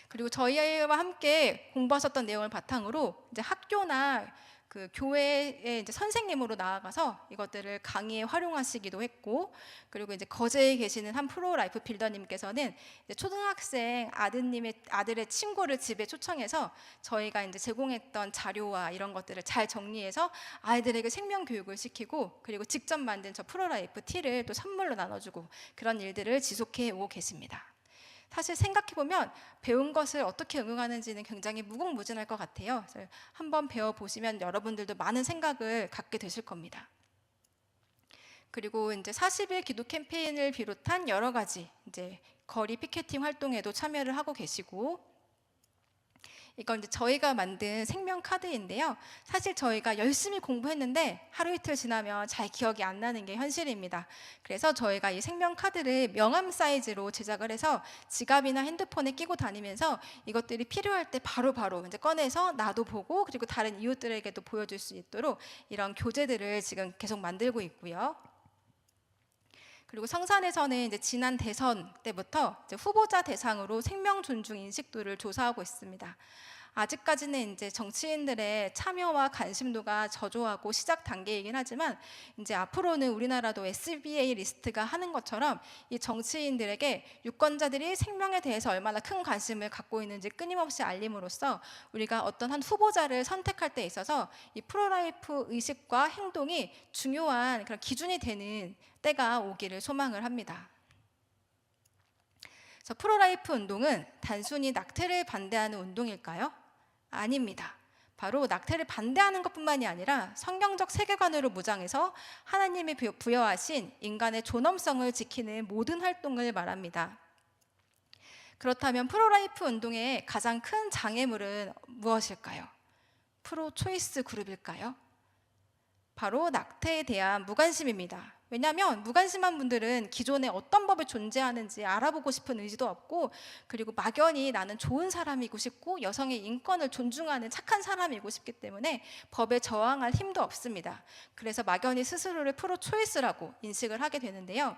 그리고 저희와 함께 공부하셨던 내용을 바탕으로 이제 학교나 그 교회의 이제 선생님으로 나아가서 이것들을 강의에 활용하시기도 했고, 그리고 이제 거제에 계시는 한 프로라이프 빌더님께서는 이제 초등학생 아들의 친구를 집에 초청해서 저희가 이제 제공했던 자료와 이런 것들을 잘 정리해서 아이들에게 생명 교육을 시키고, 그리고 직접 만든 저 프로라이프 티를 또 선물로 나눠주고, 그런 일들을 지속해 오고 계십니다. 사실 생각해보면 배운 것을 어떻게 응용하는지는 굉장히 무궁무진할 것 같아요. 그래서 한번 배워보시면 여러분들도 많은 생각을 갖게 되실 겁니다. 그리고 이제 40일 기도 캠페인을 비롯한 여러 가지 이제 거리 피켓팅 활동에도 참여를 하고 계시고, 이건 이제 저희가 만든 생명 카드인데요. 사실 저희가 열심히 공부했는데 하루 이틀 지나면 잘 기억이 안 나는 게 현실입니다. 그래서 저희가 이 생명 카드를 명함 사이즈로 제작을 해서 지갑이나 핸드폰에 끼고 다니면서 이것들이 필요할 때 바로바로 이제 꺼내서 나도 보고 그리고 다른 이웃들에게도 보여줄 수 있도록 이런 교재들을 지금 계속 만들고 있고요. 그리고 성산에서는 이제 지난 대선 때부터 이제 후보자 대상으로 생명 존중 인식도를 조사하고 있습니다. 아직까지는 이제 정치인들의 참여와 관심도가 저조하고 시작 단계이긴 하지만 이제 앞으로는 우리나라도 SBA 리스트가 하는 것처럼 이 정치인들에게 유권자들이 생명에 대해서 얼마나 큰 관심을 갖고 있는지 끊임없이 알림으로써 우리가 어떤 한 후보자를 선택할 때 있어서 이 프로라이프 의식과 행동이 중요한 그런 기준이 되는 때가 오기를 소망을 합니다. 프로라이프 운동은 단순히 낙태를 반대하는 운동일까요? 아닙니다. 바로 낙태를 반대하는 것뿐만이 아니라 성경적 세계관으로 무장해서 하나님이 부여하신 인간의 존엄성을 지키는 모든 활동을 말합니다. 그렇다면 프로라이프 운동의 가장 큰 장애물은 무엇일까요? 프로 초이스 그룹일까요? 바로 낙태에 대한 무관심입니다. 왜냐하면 무관심한 분들은 기존에 어떤 법이 존재하는지 알아보고 싶은 의지도 없고, 그리고 막연히 나는 좋은 사람이고 싶고 여성의 인권을 존중하는 착한 사람이고 싶기 때문에 법에 저항할 힘도 없습니다. 그래서 막연히 스스로를 프로 초이스라고 인식을 하게 되는데요.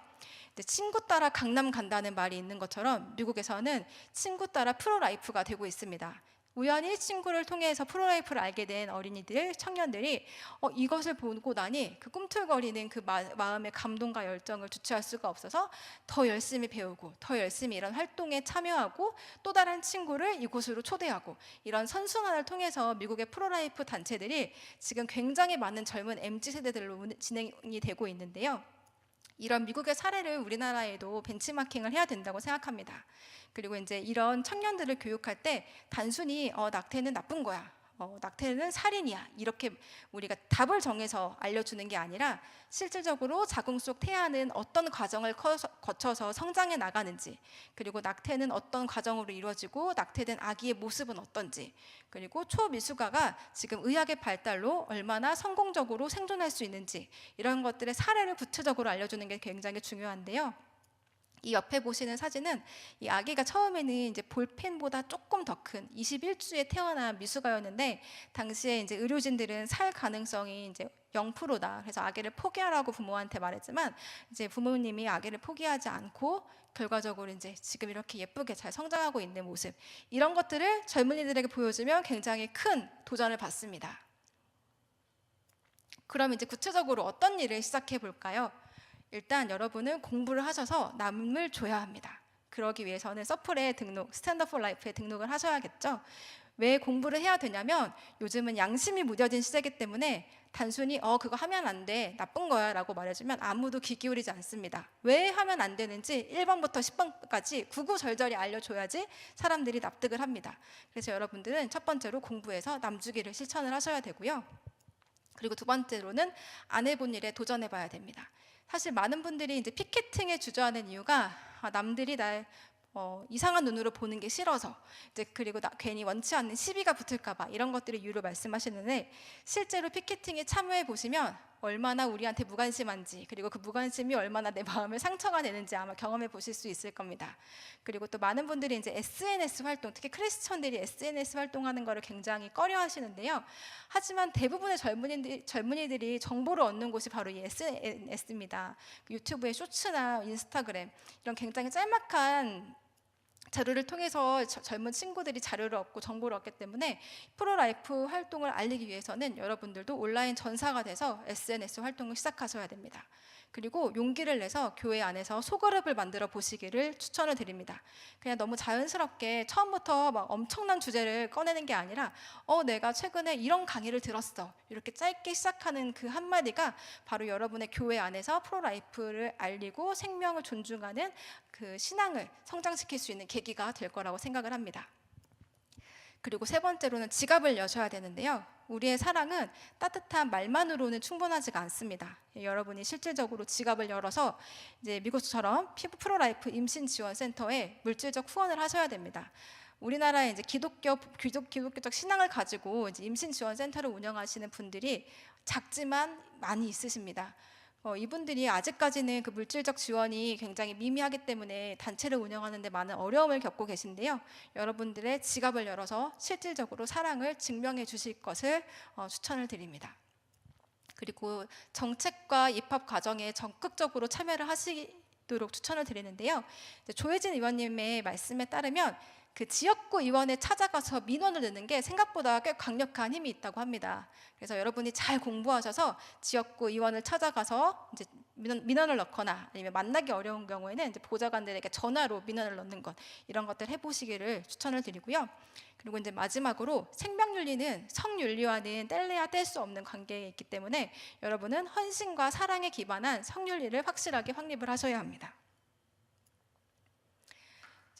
친구 따라 강남 간다는 말이 있는 것처럼 미국에서는 친구 따라 프로라이프가 되고 있습니다. 우연히 친구를 통해서 프로라이프를 알게 된 어린이들, 청년들이 이것을 보고 나니 그 꿈틀거리는 그 마음의 감동과 열정을 주체할 수가 없어서 더 열심히 배우고 더 열심히 이런 활동에 참여하고 또 다른 친구를 이곳으로 초대하고, 이런 선순환을 통해서 미국의 프로라이프 단체들이 지금 굉장히 많은 젊은 MZ세대들로 진행이 되고 있는데요. 이런 미국의 사례를 우리나라에도 벤치마킹을 해야 된다고 생각합니다. 그리고 이제 이런 청년들을 교육할 때 단순히 낙태는 나쁜 거야, 낙태는 살인이야, 이렇게 우리가 답을 정해서 알려주는 게 아니라 실질적으로 자궁 속 태아는 어떤 과정을 거쳐서 성장해 나가는지, 그리고 낙태는 어떤 과정으로 이루어지고 낙태된 아기의 모습은 어떤지, 그리고 초미숙아가 지금 의학의 발달로 얼마나 성공적으로 생존할 수 있는지, 이런 것들의 사례를 구체적으로 알려주는 게 굉장히 중요한데요. 이 옆에 보시는 사진은 이 아기가 처음에는 이제 볼펜보다 조금 더 큰 21주에 태어난 미숙아였는데, 당시에 이제 의료진들은 살 가능성이 이제 0%다. 그래서 아기를 포기하라고 부모한테 말했지만 이제 부모님이 아기를 포기하지 않고 결과적으로 이제 지금 이렇게 예쁘게 잘 성장하고 있는 모습, 이런 것들을 젊은이들에게 보여주면 굉장히 큰 도전을 받습니다. 그럼 이제 구체적으로 어떤 일을 시작해 볼까요? 일단 여러분은 공부를 하셔서 남을 줘야 합니다. 그러기 위해서는 서플에 등록, 스탠드 업 포 라이프에 등록을 하셔야겠죠. 왜 공부를 해야 되냐면 요즘은 양심이 무뎌진 시대이기 때문에 단순히 그거 하면 안 돼, 나쁜 거야 라고 말해주면 아무도 귀 기울이지 않습니다. 왜 하면 안 되는지 1번부터 10번까지 구구절절히 알려줘야지 사람들이 납득을 합니다. 그래서 여러분들은 첫 번째로 공부해서 남주기를 실천을 하셔야 되고요. 그리고 두 번째로는 안 해본 일에 도전해봐야 됩니다. 사실 많은 분들이 이제 피켓팅에 주저하는 이유가 남들이 날 이상한 눈으로 보는 게 싫어서, 이제 그리고 괜히 원치 않는 시비가 붙을까봐, 이런 것들을 이유로 말씀하시는데, 실제로 피켓팅에 참여해 보시면 얼마나 우리한테 무관심한지, 그리고 그 무관심이 얼마나 내 마음을 상처가 되는지 아마 경험해 보실 수 있을 겁니다. 그리고 또 많은 분들이 이제 SNS 활동, 특히 크리스천들이 SNS 활동하는 것을 굉장히 꺼려하시는데요. 하지만 대부분의 젊은이들이 정보를 얻는 곳이 바로 이 SNS입니다. 유튜브의 쇼츠나 인스타그램, 이런 굉장히 짤막한 자료를 통해서 젊은 친구들이 자료를 얻고 정보를 얻기 때문에 프로라이프 활동을 알리기 위해서는 여러분들도 온라인 전사가 돼서 SNS 활동을 시작하셔야 됩니다. 그리고 용기를 내서 교회 안에서 소그룹을 만들어 보시기를 추천을 드립니다. 그냥 너무 자연스럽게 처음부터 막 엄청난 주제를 꺼내는 게 아니라 내가 최근에 이런 강의를 들었어, 이렇게 짧게 시작하는 그 한마디가 바로 여러분의 교회 안에서 프로라이프를 알리고 생명을 존중하는 그 신앙을 성장시킬 수 있는 계기가 될 거라고 생각을 합니다. 그리고 세 번째로는 지갑을 여셔야 되는데요. 우리의 사랑은 따뜻한 말만으로는 충분하지가 않습니다. 여러분이 실질적으로 지갑을 열어서 이제 미국처럼 피부 프로라이프 임신 지원 센터에 물질적 후원을 하셔야 됩니다. 우리나라에 이제 기독교적 신앙을 가지고 이제 임신 지원 센터를 운영하시는 분들이 작지만 많이 있으십니다. 이분들이 아직까지는 그 물질적 지원이 굉장히 미미하기 때문에 단체를 운영하는 데 많은 어려움을 겪고 계신데요. 여러분들의 지갑을 열어서 실질적으로 사랑을 증명해 주실 것을 추천을 드립니다. 그리고 정책과 입법 과정에 적극적으로 참여를 하시기 읽도록 추천을 드리는데요. 조혜진 의원님의 말씀에 따르면 그 지역구 의원에 찾아가서 민원을 넣는 게 생각보다 꽤 강력한 힘이 있다고 합니다. 그래서 여러분이 잘 공부하셔서 지역구 의원을 찾아가서 이제 민원을 넣거나 아니면 만나기 어려운 경우에는 이제 보좌관들에게 전화로 민원을 넣는 것, 이런 것들 해보시기를 추천을 드리고요. 그리고 이제 마지막으로 생명윤리는 성윤리와는 뗄래야 뗄 수 없는 관계에 있기 때문에 여러분은 헌신과 사랑에 기반한 성윤리를 확실하게 확립을 하셔야 합니다.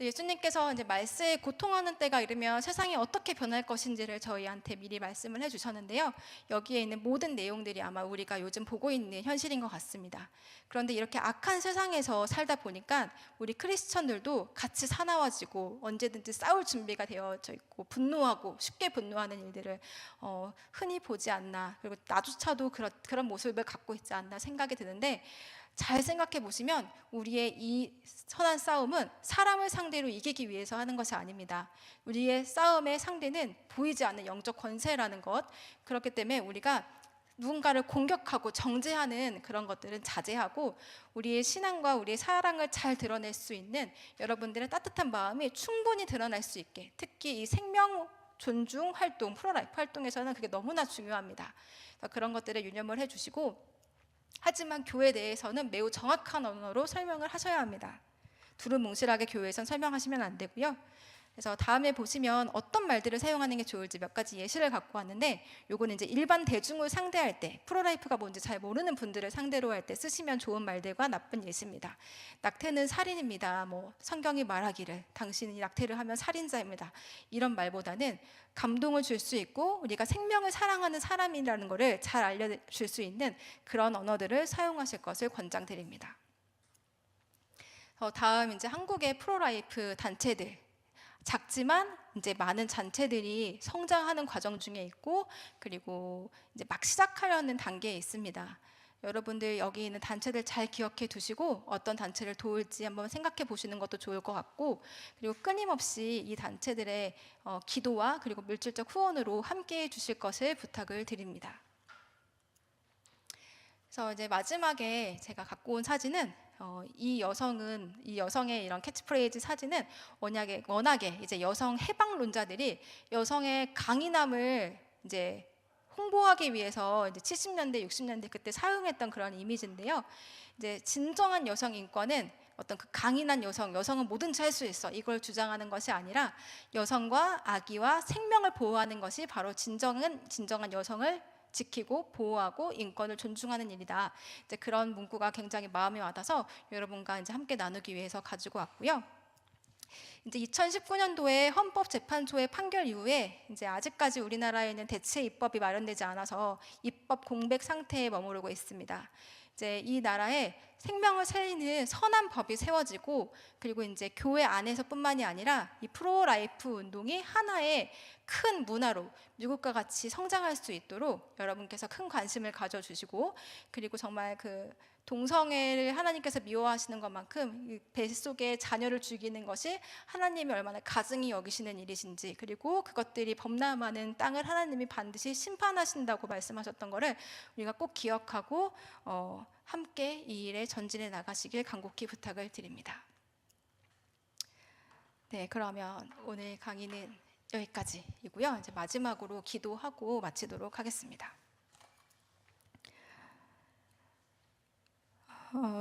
예수님께서 이제 말세에 고통하는 때가 이르면 세상이 어떻게 변할 것인지를 저희한테 미리 말씀을 해주셨는데요. 여기에 있는 모든 내용들이 아마 우리가 요즘 보고 있는 현실인 것 같습니다. 그런데 이렇게 악한 세상에서 살다 보니까 우리 크리스천들도 같이 사나워지고 언제든지 싸울 준비가 되어져 있고 분노하고 쉽게 분노하는 일들을 흔히 보지 않나, 그리고 나조차도 그런 모습을 갖고 있지 않나 생각이 드는데, 잘 생각해 보시면 우리의 이 선한 싸움은 사람을 상대로 이기기 위해서 하는 것이 아닙니다. 우리의 싸움의 상대는 보이지 않는 영적 권세라는 것, 그렇기 때문에 우리가 누군가를 공격하고 정죄하는 그런 것들은 자제하고 우리의 신앙과 우리의 사랑을 잘 드러낼 수 있는 여러분들의 따뜻한 마음이 충분히 드러날 수 있게, 특히 이 생명 존중 활동, 프로라이프 활동에서는 그게 너무나 중요합니다. 그런 것들을 유념을 해주시고, 하지만 교회 내에서는 매우 정확한 언어로 설명을 하셔야 합니다. 두루뭉실하게 교회에선 설명하시면 안 되고요. 그래서 다음에 보시면 어떤 말들을 사용하는 게 좋을지 몇 가지 예시를 갖고 왔는데, 요거는 이제 일반 대중을 상대할 때, 프로라이프가 뭔지 잘 모르는 분들을 상대로 할 때 쓰시면 좋은 말들과 나쁜 예시입니다. 낙태는 살인입니다. 성경이 말하기를 당신이 낙태를 하면 살인자입니다. 이런 말보다는 감동을 줄 수 있고 우리가 생명을 사랑하는 사람이라는 것을 잘 알려줄 수 있는 그런 언어들을 사용하실 것을 권장드립니다. 다음 이제 한국의 프로라이프 단체들, 작지만 이제 많은 단체들이 성장하는 과정 중에 있고, 그리고 이제 막 시작하려는 단계에 있습니다. 여러분들 여기 있는 단체들 잘 기억해 두시고 어떤 단체를 도울지 한번 생각해 보시는 것도 좋을 것 같고, 그리고 끊임없이 이 단체들의 기도와 그리고 물질적 후원으로 함께 해 주실 것을 부탁을 드립니다. 그래서 이제 마지막에 제가 갖고 온 사진은 이 여성의 이런 캐치프레이즈 사진은 워낙에 이제 여성 해방론자들이 여성의 강인함을 이제 홍보하기 위해서 이제 70년대, 60년대 그때 사용했던 그런 이미지인데요. 이제 진정한 여성 인권은 어떤 그 강인한 여성은 뭐든지 할 수 있어, 이걸 주장하는 것이 아니라 여성과 아기와 생명을 보호하는 것이 바로 진정한 여성을 지키고 보호하고 인권을 존중하는 일이다. 이제 그런 문구가 굉장히 마음에 와닿아서 여러분과 이제 함께 나누기 위해서 가지고 왔고요. 이제 2019년도에 헌법재판소의 판결 이후에 이제 아직까지 우리나라에는 대체 입법이 마련되지 않아서 입법 공백 상태에 머무르고 있습니다. 이제 이 나라에 생명을 살리는 선한 법이 세워지고, 그리고 이제 교회 안에서뿐만이 아니라 이 프로라이프 운동이 하나의 큰 문화로 미국과 같이 성장할 수 있도록 여러분께서 큰 관심을 가져주시고, 그리고 정말 그 동성애를 하나님께서 미워하시는 것만큼 뱃속에 자녀를 죽이는 것이 하나님이 얼마나 가증히 여기시는 일이신지, 그리고 그것들이 범람하는 땅을 하나님이 반드시 심판하신다고 말씀하셨던 것을 우리가 꼭 기억하고 함께 이 일에 전진해 나가시길 간곡히 부탁을 드립니다. 네, 그러면 오늘 강의는 여기까지이고요. 이제 마지막으로 기도하고 마치도록 하겠습니다.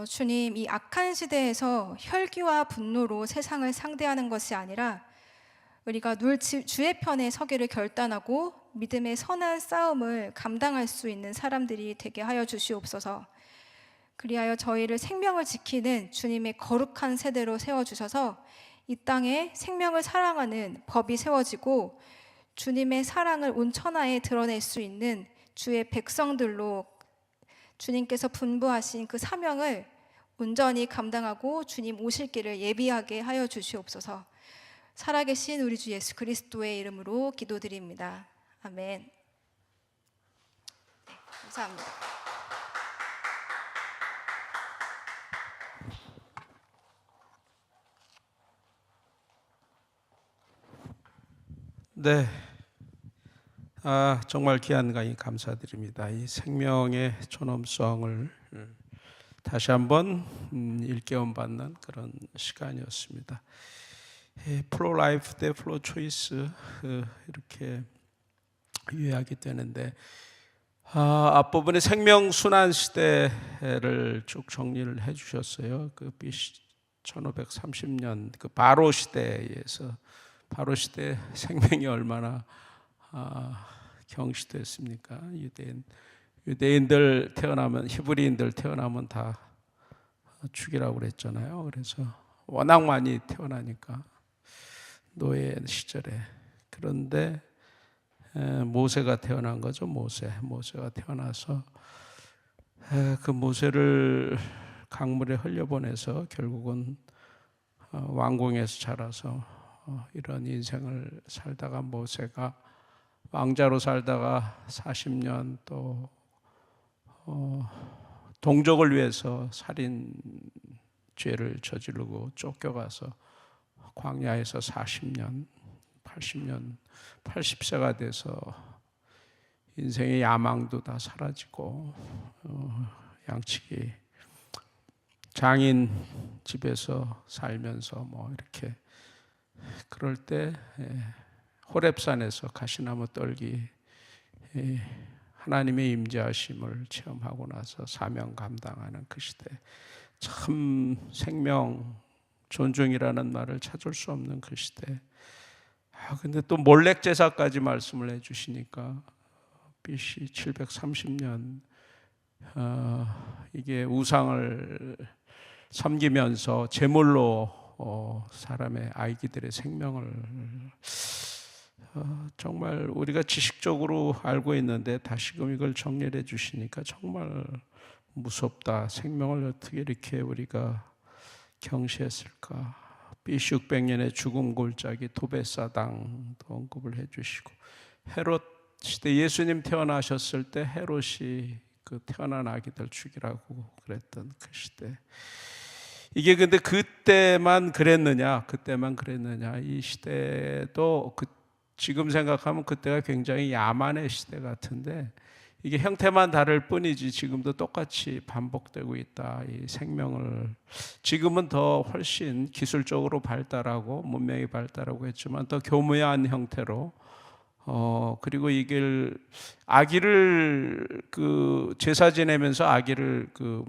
주님, 이 악한 시대에서 혈기와 분노로 세상을 상대하는 것이 아니라 우리가 늘 주의 편에 서기를 결단하고 믿음의 선한 싸움을 감당할 수 있는 사람들이 되게 하여 주시옵소서. 그리하여 저희를 생명을 지키는 주님의 거룩한 세대로 세워주셔서 이 땅에 생명을 사랑하는 법이 세워지고 주님의 사랑을 온 천하에 드러낼 수 있는 주의 백성들로 주님께서 분부하신 그 사명을 온전히 감당하고 주님 오실 길을 예비하게 하여 주시옵소서. 살아계신 우리 주 예수 그리스도의 이름으로 기도드립니다. 아멘. 네, 감사합니다. 네, 정말 귀한 강의 감사드립니다. 이 생명의 존엄성을 다시 한번 일깨움 받는 그런 시간이었습니다. 프로 라이프 대 프로 초이스 이렇게 요약이 되는데, 앞부분에 생명 순환 시대를 쭉 정리를 해주셨어요. 그 BC 1530년 그 바로 시대에서, 바로 시대 생명이 얼마나 경시됐습니까? 유대인들 태어나면, 히브리인들 태어나면 다 죽이라고 그랬잖아요. 그래서 워낙 많이 태어나니까 노예 시절에. 그런데 모세가 태어난 거죠. 모세가 태어나서 그 모세를 강물에 흘려보내서 결국은 왕궁에서 자라서 이런 인생을 살다가, 모세가 왕자로 살다가 40년 또 동족을 위해서 살인 죄를 저지르고 쫓겨가서 광야에서 40년, 80세가 돼서 인생의 야망도 다 사라지고 양치기 장인 집에서 살면서 뭐 이렇게, 그럴 때 호렙산에서 가시나무 떨기, 하나님의 임재하심을 체험하고 나서 사명 감당하는 그 시대, 참 생명, 존중이라는 말을 찾을 수 없는 그 시대. 근데 또 몰렉 제사까지 말씀을 해주시니까 BC 730년 이게 우상을 섬기면서 제물로 사람의 아이들의 생명을, 정말 우리가 지식적으로 알고 있는데 다시금 이걸 정리를 해주시니까 정말 무섭다. 생명을 어떻게 이렇게 우리가 경시했을까. BC 600년의 죽음 골짜기 도베사당도 언급을 해주시고, 헤롯 시대, 예수님 태어나셨을 때 헤롯이 그 태어난 아기들 죽이라고 그랬던 그 시대. 이게 근데 그때만 그랬느냐? 이 시대도 지금 생각하면 그때가 굉장히 야만의 시대 같은데, 이게 형태만 다를 뿐이지 지금도 똑같이 반복되고 있다. 이 생명을 지금은 더 훨씬 기술적으로 발달하고 문명이 발달하고 했지만 더 교묘한 형태로, 그리고 이걸 아기를 그 제사 지내면서 아기를 그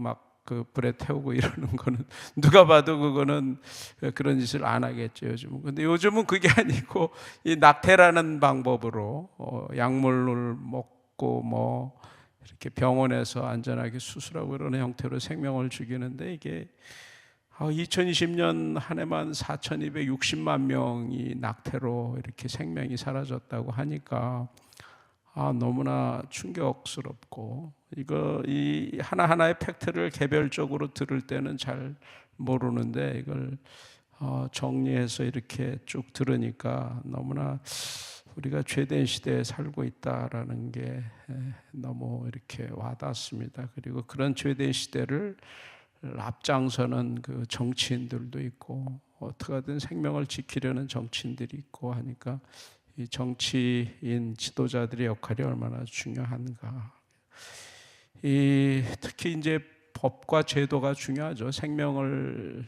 불에 태우고 이러는 거는 누가 봐도 그거는 그런 짓을 안 하겠죠, 요즘은. 근데 요즘은 그게 아니고 이 낙태라는 방법으로 약물을 먹고 뭐 이렇게 병원에서 안전하게 수술하고 이런 형태로 생명을 죽이는데, 이게 2020년 한 해만 4,260만 명이 낙태로 이렇게 생명이 사라졌다고 하니까 너무나 충격스럽고, 이 하나하나의 팩트를 개별적으로 들을 때는 잘 모르는데 이걸 정리해서 이렇게 쭉 들으니까 너무나 우리가 죄된 시대에 살고 있다라는 게 너무 이렇게 와닿습니다. 그리고 그런 죄된 시대를 앞장서는 그 정치인들도 있고, 어떻게든 생명을 지키려는 정치인들이 있고 하니까 이 정치인 지도자들의 역할이 얼마나 중요한가. 특히 이제 법과 제도가 중요하죠. 생명을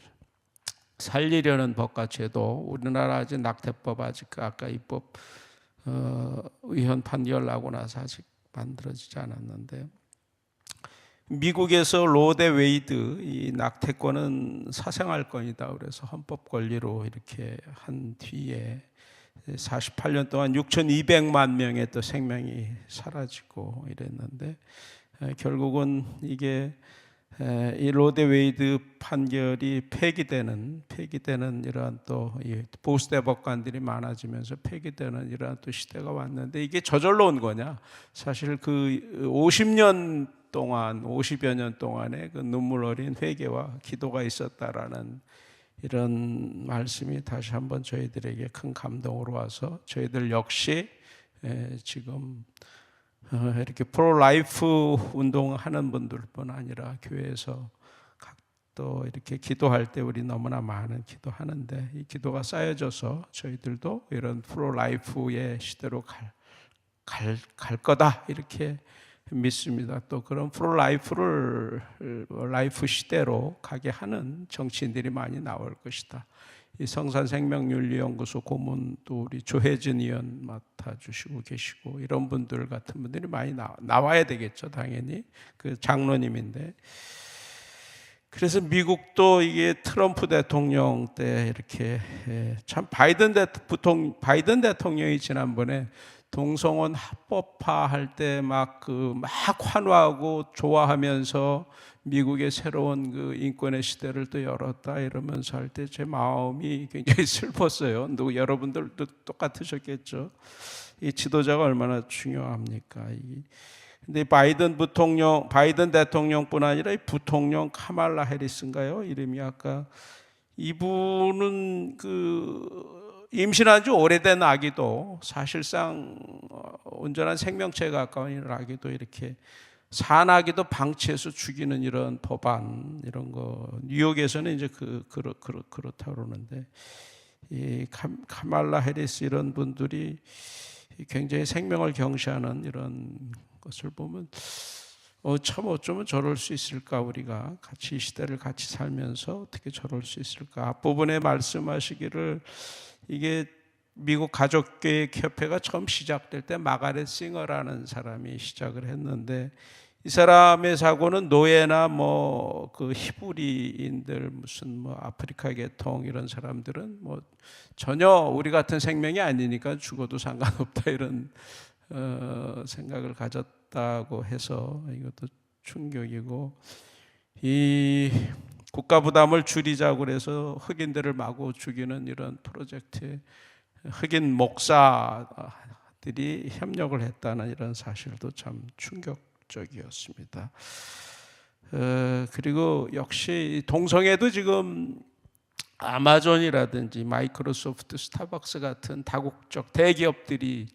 살리려는 법과 제도. 우리나라 아직 낙태법, 아직 아까 입법 의원 판결 나고 나서 아직 만들어지지 않았는데, 미국에서 로 대 웨이드, 이 낙태권은 사생활권이다 그래서 헌법 권리로 이렇게 한 뒤에 48년 동안 6,200만 명의 또 생명이 사라지고 이랬는데, 결국은 이게 이 로 대 웨이드 판결이 폐기되는 이러한 또 보수 대법관들이 많아지면서 폐기되는 이러한 또 시대가 왔는데, 이게 저절로 온 거냐? 사실 그 50여 년 동안의 그 눈물 어린 회개와 기도가 있었다라는 이런 말씀이 다시 한번 저희들에게 큰 감동으로 와서, 저희들 역시 지금 이렇게 프로라이프 운동하는 분들뿐 아니라 교회에서 또 이렇게 기도할 때 우리 너무나 많은 기도하는데, 이 기도가 쌓여져서 저희들도 이런 프로라이프의 시대로 갈 거다, 이렇게 믿습니다. 또 그런 프로라이프를 라이프 시대로 가게 하는 정치인들이 많이 나올 것이다. 이 성산생명윤리연구소 고문도 우리 조혜진 의원 맡아주시고 계시고 이런 분들 같은 분들이 많이 나와야 되겠죠. 당연히 그 장로님인데, 그래서 미국도 이게 트럼프 대통령 때 이렇게 참 바이든 대통령이 지난번에 동성혼 합법화할 때 막 환호하고 좋아하면서 미국의 새로운 그 인권의 시대를 또 열었다 이러면서 할 때 제 마음이 굉장히 슬펐어요. 여러분들도 똑같으셨겠죠. 이 지도자가 얼마나 중요합니까? 근데 바이든 대통령뿐 아니라 이 부통령 카말라 해리스인가요? 이름이 아까 이분은 임신한 지 오래된 아기도 사실상 온전한 생명체에 가까운 아기도 이렇게 산아기도 방치해서 죽이는 이런 법안 이런 거 뉴욕에서는 이제 그렇다 그러는데 이 카말라 해리스 이런 분들이 굉장히 생명을 경시하는 이런 것을 보면 참 어쩌면 저럴 수 있을까, 우리가 같이 이 시대를 같이 살면서 어떻게 저럴 수 있을까. 앞부분에 말씀하시기를 이게 미국 가족교육협회가 처음 시작될 때 마가렛 싱어라는 사람이 시작을 했는데 이 사람의 사고는 노예나 히브리인들 무슨 아프리카 계통 이런 사람들은 전혀 우리 같은 생명이 아니니까 죽어도 상관없다 이런 생각을 가졌다고 해서 이것도 충격이고, 이 국가 부담을 줄이자고 그래서 흑인들을 마구 죽이는 이런 프로젝트에 흑인 목사들이 협력을 했다는 이런 사실도 참 충격적이었습니다. 그리고 역시 동성애도 지금 아마존이라든지 마이크로소프트, 스타벅스 같은 다국적 대기업들이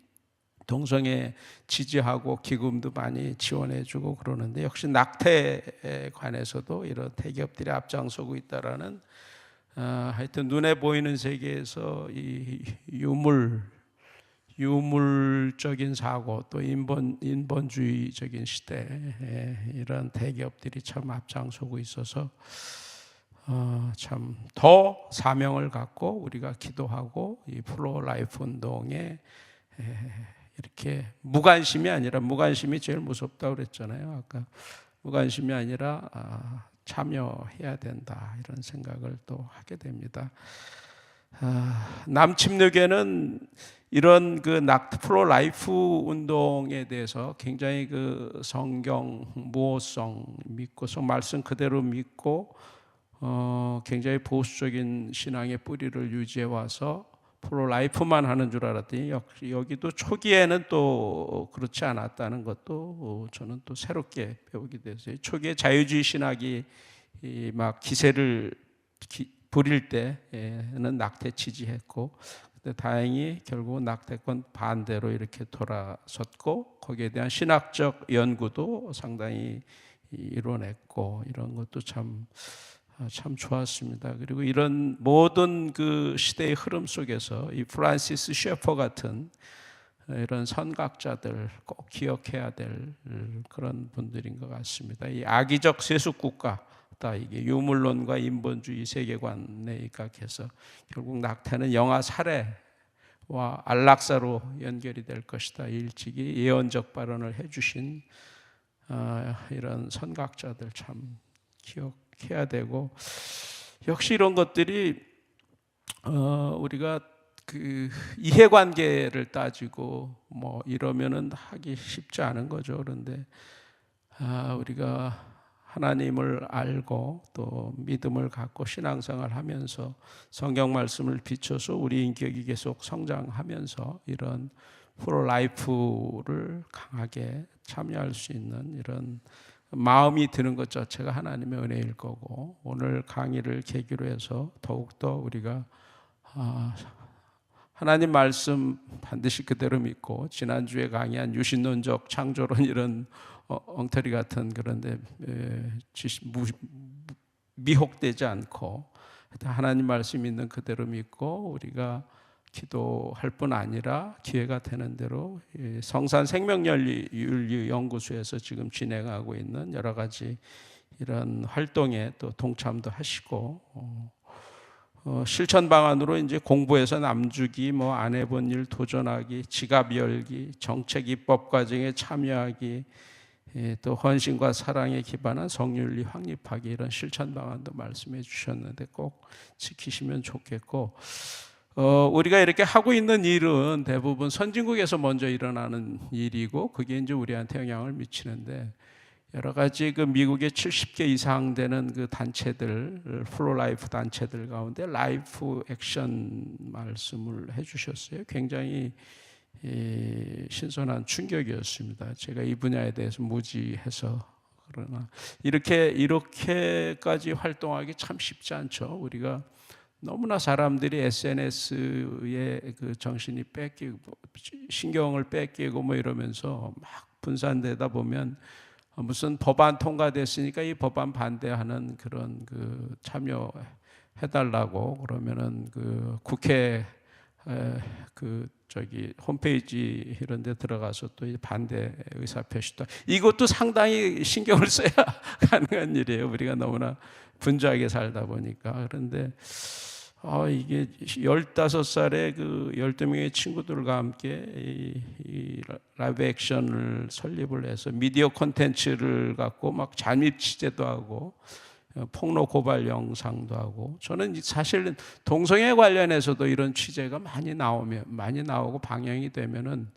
동성애 지지하고 기금도 많이 지원해주고 그러는데 역시 낙태에 관해서도 이런 대기업들이 앞장서고 있다라는 하여튼 눈에 보이는 세계에서 이 유물적인 사고 또 인본주의적인 시대에 이런 대기업들이 참 앞장서고 있어서 참 더 사명을 갖고 우리가 기도하고 이 프로라이프 운동에 이렇게 무관심이 아니라, 무관심이 제일 무섭다고 그랬잖아요. 아까 무관심이 아니라 참여해야 된다 이런 생각을 또 하게 됩니다. 남침르교는 이런 프로라이프 운동에 대해서 굉장히 성경 무호성 믿고서 말씀 그대로 믿고 굉장히 보수적인 신앙의 뿌리를 유지해 와서 프로라이프만 하는 줄 알았더니 여기도 초기에는 또 그렇지 않았다는 것도 저는 또 새롭게 배우게 됐어요. 초기에 자유주의 신학이 막 기세를 부릴 때는 낙태 지지했고, 근데 다행히 결국 낙태권 반대로 이렇게 돌아섰고 거기에 대한 신학적 연구도 상당히 이뤄냈고 이런 것도 참 좋았습니다. 그리고 이런 모든 시대의 흐름 속에서 이 프란시스 셰퍼 같은 이런 선각자들 꼭 기억해야 될 그런 분들인 것 같습니다. 이 악의적 세속국가, 이게 유물론과 인본주의 세계관에 입각해서 결국 낙태는 영아 살해와 안락사로 연결이 될 것이다. 일찍이 예언적 발언을 해주신 이런 선각자들 참 기억해야 되고, 역시 이런 것들이 우리가 이해관계를 따지고 이러면은 하기 쉽지 않은 거죠. 그런데 우리가 하나님을 알고 또 믿음을 갖고 신앙생활을 하면서 성경 말씀을 비춰서 우리 인격이 계속 성장하면서 이런 프로라이프를 강하게 참여할 수 있는 이런 마음이 드는 것 자체가 하나님의 은혜일 거고, 오늘 강의를 계기로 해서 더욱더 우리가 하나님 말씀 반드시 그대로 믿고, 지난주에 강의한 유신론적 창조론 이런 엉터리 같은 그런데 미혹되지 않고 하나님 말씀 있는 그대로 믿고 우리가 기도할 뿐 아니라 기회가 되는 대로 성산 생명윤리 연구소에서 지금 진행하고 있는 여러 가지 이런 활동에 또 동참도 하시고 실천 방안으로 이제 공부해서 남주기, 뭐 안 해본 일 도전하기, 지갑 열기, 정책 입법 과정에 참여하기, 또 헌신과 사랑에 기반한 성윤리 확립하기, 이런 실천 방안도 말씀해 주셨는데 꼭 지키시면 좋겠고, 우리가 이렇게 하고 있는 일은 대부분 선진국에서 먼저 일어나는 일이고 그게 이제 우리한테 영향을 미치는데, 여러 가지 그 미국의 70개 이상 되는 그 단체들, 프로라이프 단체들 가운데 라이프 액션 말씀을 해주셨어요. 굉장히 신선한 충격이었습니다. 제가 이 분야에 대해서 무지해서 그러나 이렇게까지 활동하기 참 쉽지 않죠. 우리가 너무나 사람들이 SNS에 그 정신이 뺏기고 신경을 뺏기고 뭐 이러면서 막 분산되다 보면 무슨 법안 통과됐으니까 이 법안 반대하는 그런 그 참여해달라고 그러면은 그 국회 홈페이지 이런 데 들어가서 또 반대 의사표시도, 이것도 상당히 신경을 써야 가능한 일이에요. 우리가 너무나 분주하게 살다 보니까. 그런데 이게 15살의 그 12명의 친구들과 함께 이 라이브 액션을 설립을 해서 미디어 콘텐츠를 갖고 막 잠입 취재도 하고 폭로 고발 영상도 하고, 저는 사실 동성애 관련해서도 이런 취재가 많이 나오고 방영이 되면은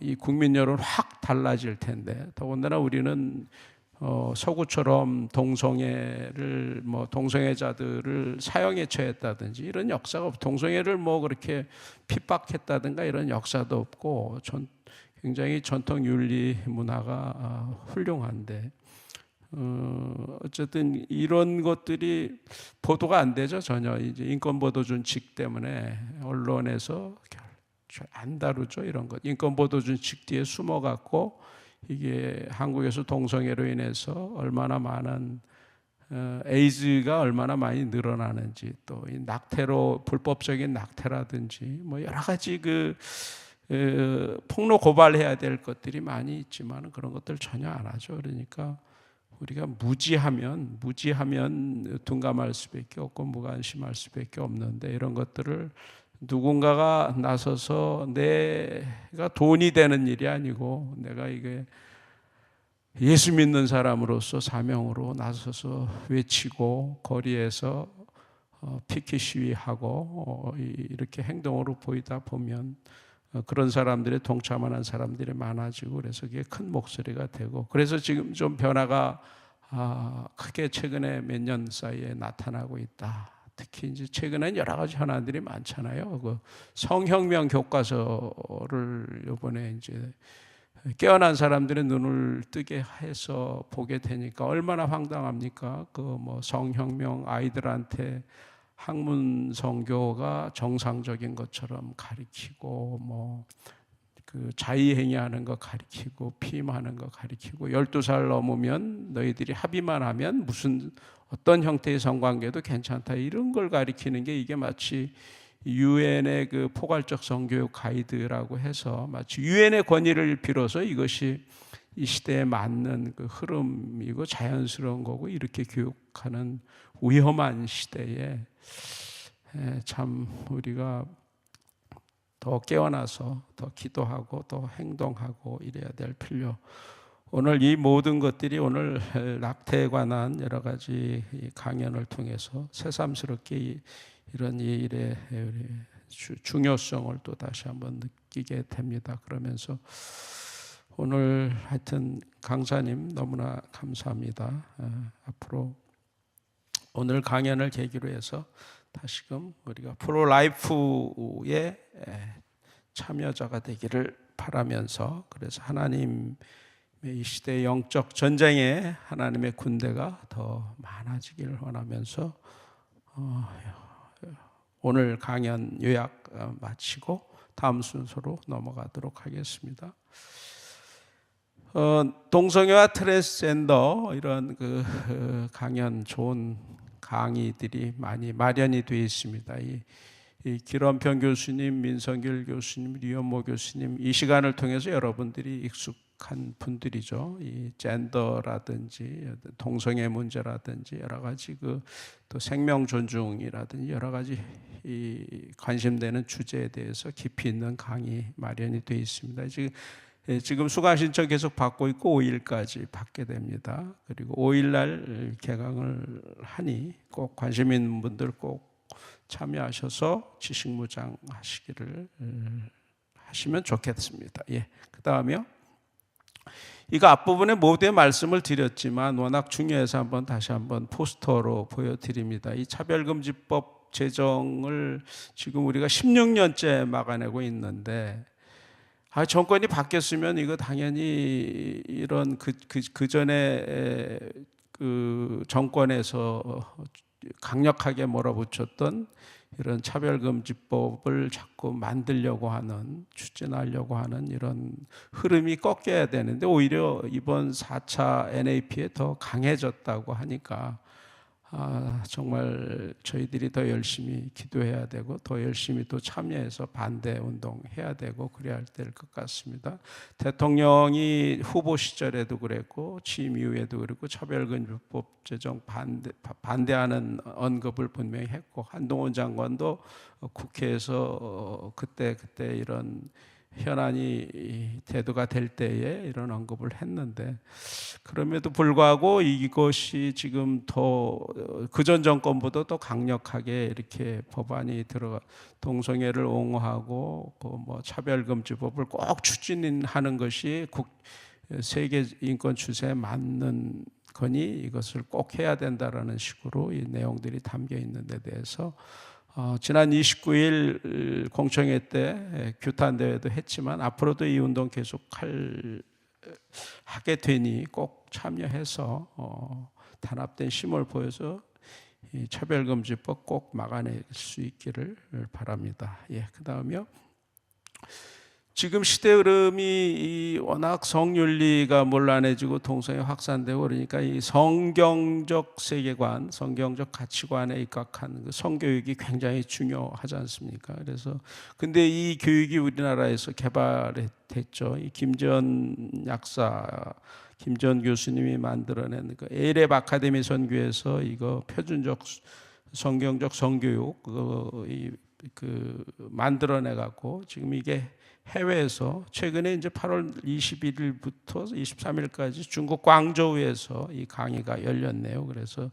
이 국민 여론 확 달라질 텐데, 더군다나 우리는 서구처럼 동성애를 동성애자들을 사형에 처했다든지 이런 역사가 없고, 동성애를 뭐 그렇게 핍박했다든가 이런 역사도 없고, 굉장히 전통 윤리 문화가 훌륭한데 어쨌든 이런 것들이 보도가 안 되죠. 전혀 이제 인권보도준칙 때문에 언론에서 안 다루죠. 이런 것 인권보도준칙 뒤에 숨어갖고 이게 한국에서 동성애로 인해서 얼마나 많은 에이즈가 얼마나 많이 늘어나는지, 또 이 낙태로 불법적인 낙태라든지 뭐 여러 가지 폭로 고발해야 될 것들이 많이 있지만 그런 것들 전혀 안 하죠. 그러니까 우리가 무지하면 둔감할 수밖에 없고 무관심할 수밖에 없는데, 이런 것들을 누군가가 나서서 내가 돈이 되는 일이 아니고 내가 이게 예수 믿는 사람으로서 사명으로 나서서 외치고 거리에서 피켓 시위하고 이렇게 행동으로 보이다 보면 그런 사람들이 동참하는 사람들이 많아지고, 그래서 그게 큰 목소리가 되고, 그래서 지금 좀 변화가 크게 최근에 몇 년 사이에 나타나고 있다. 특히 이제 최근엔 여러 가지 현안들이 많잖아요. 그 성혁명 교과서를 이번에 이제 깨어난 사람들의 눈을 뜨게 해서 보게 되니까 얼마나 황당합니까? 그 뭐 성혁명 아이들한테 학문 성교가 정상적인 것처럼 가리키고, 뭐 그 자의행위하는 거 가리키고, 피임하는 거 가리키고, 12살 넘으면 너희들이 합의만 하면 무슨 어떤 형태의 성관계도 괜찮다, 이런 걸 가리키는 게, 이게 마치 유엔의 그 포괄적 성교육 가이드라고 해서 마치 유엔의 권위를 빌어서 이것이 이 시대에 맞는 그 흐름이고 자연스러운 거고 이렇게 교육하는 위험한 시대에 참 우리가 더 깨어나서 더 기도하고 더 행동하고 이래야 될 필요. 오늘 이 모든 것들이 오늘 낙태에 관한 여러 가지 강연을 통해서 새삼스럽게 이런 일의 중요성을 또 다시 한번 느끼게 됩니다. 그러면서 오늘 하여튼 강사님 너무나 감사합니다. 앞으로 오늘 강연을 계기로 해서 다시금 우리가 프로라이프의 참여자가 되기를 바라면서, 그래서 하나님의 이 시대의 영적 전쟁에 하나님의 군대가 더 많아지기를 원하면서 오늘 강연 요약 마치고 다음 순서로 넘어가도록 하겠습니다. 동성애와 트랜스젠더 이런 강연 좋은 강의들이 많이 마련이 되어 있습니다. 이 이 길원평 교수님, 민성길 교수님, 류현모 교수님 이 시간을 통해서 여러분들이 익숙한 분들이죠. 이 젠더라든지 동성애 문제라든지 여러 가지 또 생명 존중이라든지 여러 가지 이 관심되는 주제에 대해서 깊이 있는 강의 마련이 되어 있습니다. 지금 수강 신청 계속 받고 있고 5일까지 받게 됩니다. 그리고 5일 날 개강을 하니 꼭 관심 있는 분들 꼭 참여하셔서 지식무장 하시기를 하시면 좋겠습니다. 예. 그다음에요. 이거 앞부분에 모두의 말씀을 드렸지만 워낙 중요해서 다시 한번 포스터로 보여드립니다. 이 차별금지법 제정을 지금 우리가 16년째 막아내고 있는데 정권이 바뀌었으면 이거 당연히 이런 그 전에 그 정권에서 강력하게 몰아붙였던 이런 차별금지법을 자꾸 만들려고 하는, 추진하려고 하는 이런 흐름이 꺾여야 되는데 오히려 이번 4차 NAP에 더 강해졌다고 하니까 정말 저희들이 더 열심히 기도해야 되고 더 열심히 또 참여해서 반대 운동해야 되고 그래야 될 것 같습니다. 대통령이 후보 시절에도 그랬고 취임 이후에도 그랬고 차별금지법 제정 반대하는 언급을 분명히 했고 한동훈 장관도 국회에서 그때 이런 현안이 대두가 될 때에 이런 언급을 했는데 그럼에도 불구하고 이것이 지금 더 그전 정권보다 더 강력하게 이렇게 법안이 들어가 동성애를 옹호하고 뭐 차별금지법을 꼭 추진하는 것이 세계 인권 추세에 맞는 거니 이것을 꼭 해야 된다라는 식으로 이 내용들이 담겨 있는 데 대해서 지난 29일 공청회 때 규탄 대회도 했지만 앞으로도 이 운동 계속 하게 되니 꼭 참여해서 단합된 힘을 보여서 이 차별금지법 꼭 막아낼 수 있기를 바랍니다. 예, 그다음이요. 지금 시대 흐름이 워낙 성윤리가 mon란해지고 동성애 확산되고 그러니까 이 성경적 세계관, 성경적 가치관에 입각한 그 성교육이 굉장히 중요하지 않습니까? 그래서 근데 이 교육이 우리나라에서 개발됐죠. 이 김전 약사, 김전 교수님이 만들어낸 그 에이렙 아카데미 선교에서 이거 표준적 성경적 성교육 만들어내 갖고 지금 이게 해외에서 최근에 이제 8월 21일부터 23일까지 중국 광저우에서 이 강의가 열렸네요. 그래서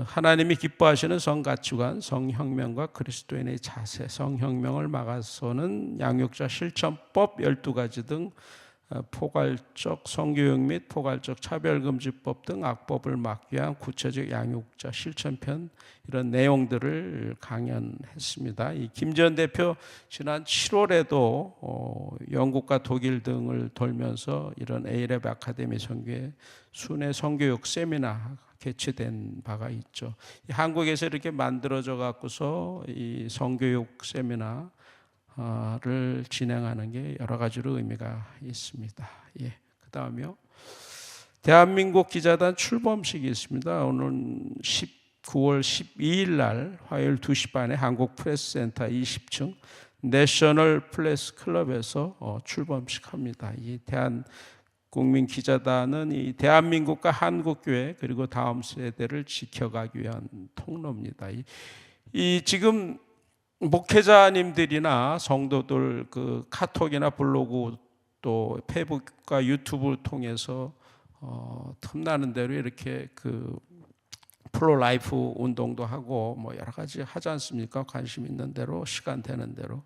하나님이 기뻐하시는 성가치관, 성혁명과 그리스도인의 자세, 성혁명을 막아서는 양육자 실천법 12가지 등 포괄적 성교육 및 포괄적 차별금지법 등 악법을 막기 위한 구체적 양육자 실천편 이런 내용들을 강연했습니다. 이 김전 대표 지난 7월에도 영국과 독일 등을 돌면서 이런 에이렙 아카데미 선교회 순회 성교육 세미나 개최된 바가 있죠. 한국에서 이렇게 만들어져 갖고서 이 성교육 세미나 를 진행하는 게 여러 가지로 의미가 있습니다. 예, 그 다음에요. 대한민국 기자단 출범식이 있습니다. 오늘 9월 12일 날 화요일 2시 반에 한국프레스센터 20층 내셔널 프레스 클럽에서 출범식 합니다. 이 대한국민 기자단은 이 대한민국과 한국교회 그리고 다음 세대를 지켜가기 위한 통로입니다. 이 지금 목회자님들이나 성도들 그 카톡이나 블로그 또 페이스북과 유튜브를 통해서 틈나는 대로 이렇게 그 프로라이프 운동도 하고 뭐 여러 가지 하지 않습니까? 관심 있는 대로 시간 되는 대로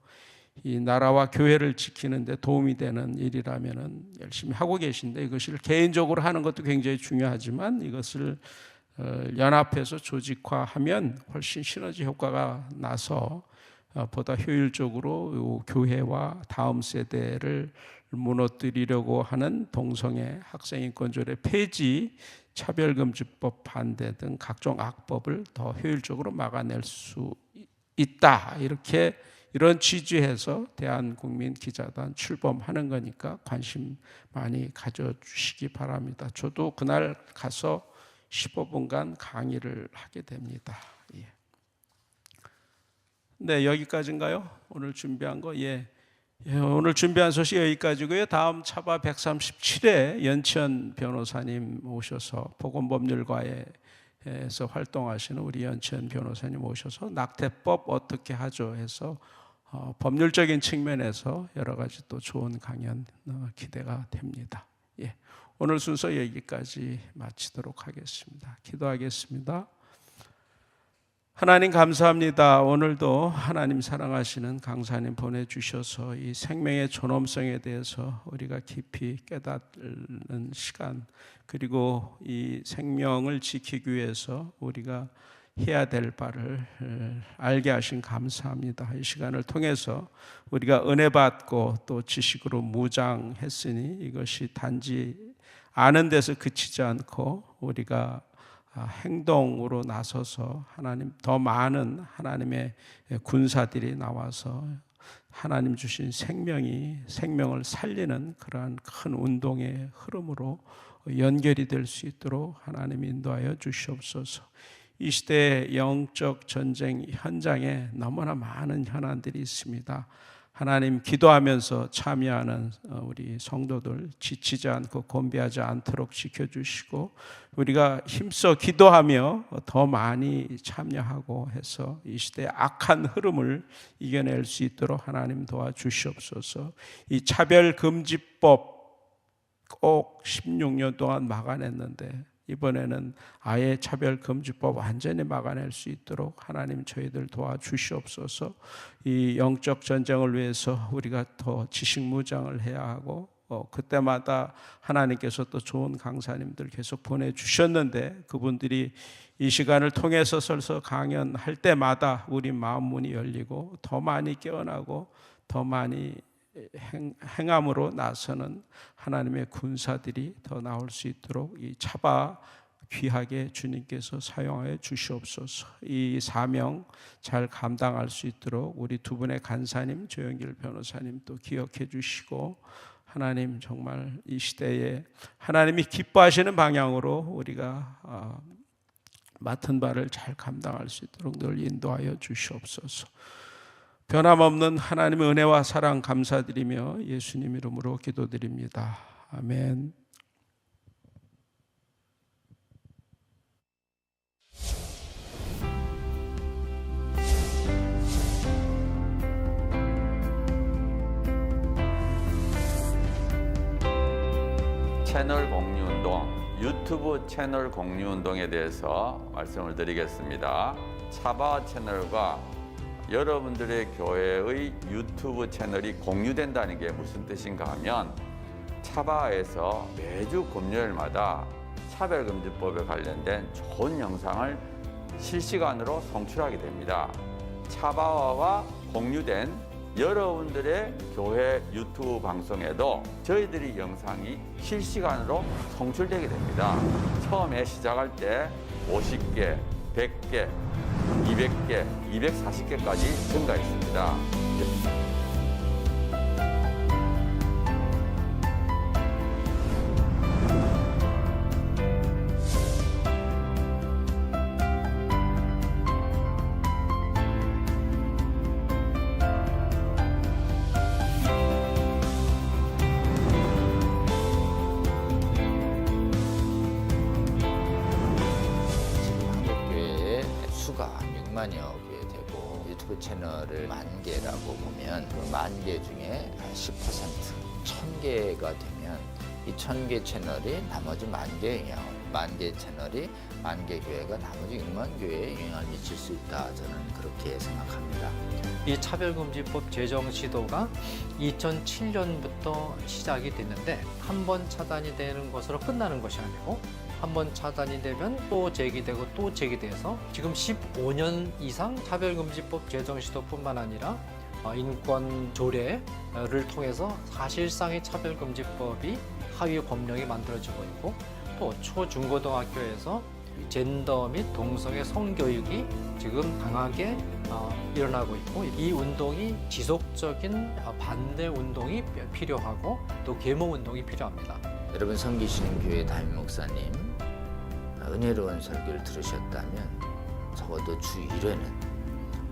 이 나라와 교회를 지키는 데 도움이 되는 일이라면은 열심히 하고 계신데 이것을 개인적으로 하는 것도 굉장히 중요하지만 이것을 연합해서 조직화하면 훨씬 시너지 효과가 나서 보다 효율적으로 교회와 다음 세대를 무너뜨리려고 하는 동성애 학생인권조례 폐지, 차별금지법 반대 등 각종 악법을 더 효율적으로 막아낼 수 있다. 이런 취지에서 대한국민 기자단 출범하는 거니까 관심 많이 가져주시기 바랍니다. 저도 그날 가서 15분간 강의를 하게 됩니다. 예. 네, 여기까지인가요? 오늘 준비한 거? 예, 오늘 준비한 소식 여기까지고요. 다음 차바 137회 연치현 변호사님 오셔서 보건법률과에서 활동하시는 우리 연치현 변호사님 오셔서 낙태법 어떻게 하죠 해서 법률적인 측면에서 여러 가지 또 좋은 강연 기대가 됩니다. 예, 오늘 순서 여기까지 마치도록 하겠습니다. 기도하겠습니다. 하나님 감사합니다. 오늘도 하나님 사랑하시는 강사님 보내주셔서 이 생명의 존엄성에 대해서 우리가 깊이 깨닫는 시간, 그리고 이 생명을 지키기 위해서 우리가 해야 될 바를 알게 하신 감사합니다. 이 시간을 통해서 우리가 은혜 받고 또 지식으로 무장했으니 이것이 단지 아는 데서 그치지 않고 우리가 행동으로 나서서 하나님 더 많은 하나님의 군사들이 나와서 하나님 주신 생명을 살리는 그러한 큰 운동의 흐름으로 연결이 될 수 있도록 하나님 인도하여 주시옵소서. 이 시대의 영적 전쟁 현장에 너무나 많은 현안들이 있습니다. 하나님 기도하면서 참여하는 우리 성도들 지치지 않고 곤비하지 않도록 지켜주시고 우리가 힘써 기도하며 더 많이 참여하고 해서 이 시대의 악한 흐름을 이겨낼 수 있도록 하나님 도와주시옵소서. 이 차별금지법 꼭 16년 동안 막아냈는데 이번에는 아예 차별금지법 완전히 막아낼 수 있도록 하나님 저희들 도와주시옵소서. 이 영적 전쟁을 위해서 우리가 더 지식무장을 해야 하고 그때마다 하나님께서 또 좋은 강사님들 계속 보내주셨는데 그분들이 이 시간을 통해서 서서 강연할 때마다 우리 마음 문이 열리고 더 많이 깨어나고 더 많이 행함으로 나서는 하나님의 군사들이 더 나올 수 있도록 이 차바 귀하게 주님께서 사용하여 주시옵소서. 이 사명 잘 감당할 수 있도록 우리 두 분의 간사님 조영길 변호사님 또 기억해 주시고 하나님 정말 이 시대에 하나님이 기뻐하시는 방향으로 우리가 맡은 바를 잘 감당할 수 있도록 늘 인도하여 주시옵소서. 변함없는 하나님의 은혜와 사랑 감사드리며 예수님 이름으로 기도드립니다. 아멘. 채널 공유운동, 유튜브 채널 공유운동에 대해서 말씀을 드리겠습니다. 차바 채널과 여러분들의 교회의 유튜브 채널이 공유된다는 게 무슨 뜻인가 하면 차바에서 매주 금요일마다 차별금지법에 관련된 좋은 영상을 실시간으로 송출하게 됩니다. 차바와가 공유된 여러분들의 교회 유튜브 방송에도 저희들이 영상이 실시간으로 송출되게 됩니다. 처음에 시작할 때 50개, 100개, 200개, 240개까지 증가했습니다. 채널을 10,000개라고 보면 그 10,000개 중에 10%, 1,000개가 되면 이 1,000개 채널이 나머지 10,000개의 영향을, 10,000개 채널이 10,000개 교회가 나머지 6만 교회에 영향을 미칠 수 있다. 저는 그렇게 생각합니다. 이 차별금지법 제정 시도가 2007년부터 시작이 됐는데 한 번 차단이 되는 것으로 끝나는 것이 아니고 한 번 차단이 되면 또 제기되고 또 제기돼서 지금 15년 이상 차별금지법 제정 시도뿐만 아니라 인권 조례를 통해서 사실상의 차별금지법이 하위 법령이 만들어지고 있고 또 초중고등학교에서 젠더 및 동성애 성교육이 지금 강하게 일어나고 있고 이 운동이 지속적인 반대 운동이 필요하고 또 계몽 운동이 필요합니다. 여러분 섬기시는 교회 담임 목사님 은혜로운 설교를 들으셨다면 적어도 주 1회는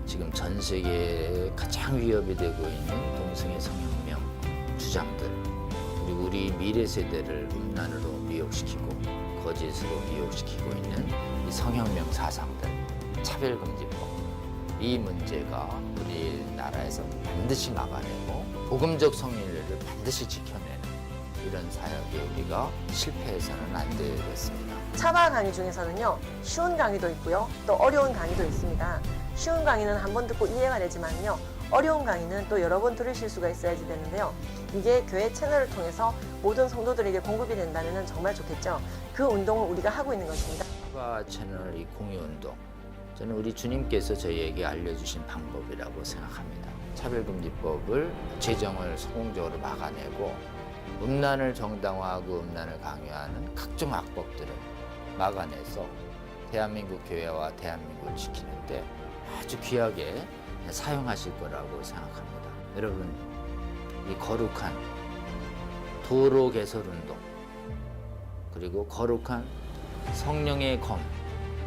지금 전 세계에 가장 위협이 되고 있는 동성애 성혁명 주장들, 그리고 우리 미래 세대를 음란으로 미혹시키고 거짓으로 미혹시키고 있는 이 성혁명 사상들, 차별금지법, 이 문제가 우리나라에서 반드시 막아내고 복음적 성인례를 반드시 지켜내는 이런 사역에 우리가 실패해서는 안 되겠습니다. 차바 강의 중에서는요, 쉬운 강의도 있고요, 또 어려운 강의도 있습니다. 쉬운 강의는 한 번 듣고 이해가 되지만요, 어려운 강의는 또 여러 번 들으실 수가 있어야지 되는데요. 이게 교회 채널을 통해서 모든 성도들에게 공급이 된다면 정말 좋겠죠. 그 운동을 우리가 하고 있는 것입니다. 차바 채널 이 공유 운동, 저는 우리 주님께서 저희에게 알려주신 방법이라고 생각합니다. 차별금지법을 제정을 성공적으로 막아내고 음란을 정당화하고 음란을 강요하는 각종 악법들을 막아내서 대한민국 교회와 대한민국을 지키는데 아주 귀하게 사용하실 거라고 생각합니다. 여러분, 이 거룩한 도로 개설 운동, 그리고 거룩한 성령의 검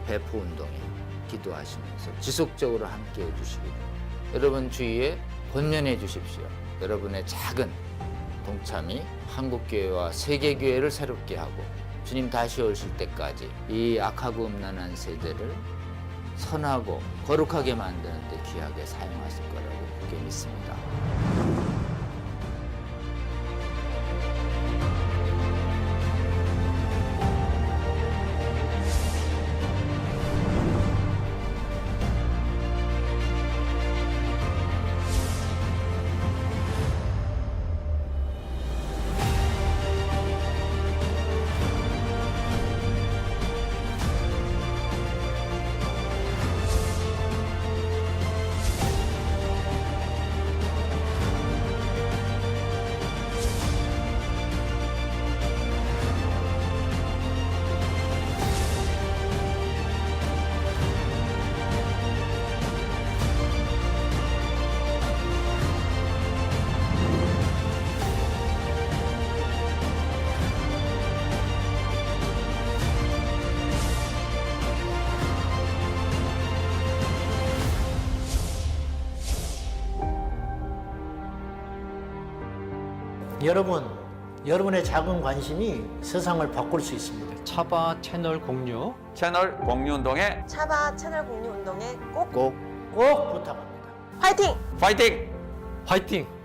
배포 운동에 기도하시면서 지속적으로 함께 해주시기를 여러분 주위에 권면해 주십시오. 여러분의 작은 동참이 한국교회와 세계교회를 새롭게 하고 주님 다시 오실 때까지 이 악하고 음란한 세대를 선하고 거룩하게 만드는 데 귀하게 사용하실 거라고 그렇게 믿습니다. 여러분의 작은 관심이 세상을 바꿀 수 있습니다. 차바 채널 공유 채널 공유 운동에 차바 채널 공유 운동에 꼭 꼭 꼭 부탁합니다. 화이팅! 파이팅! 화이팅!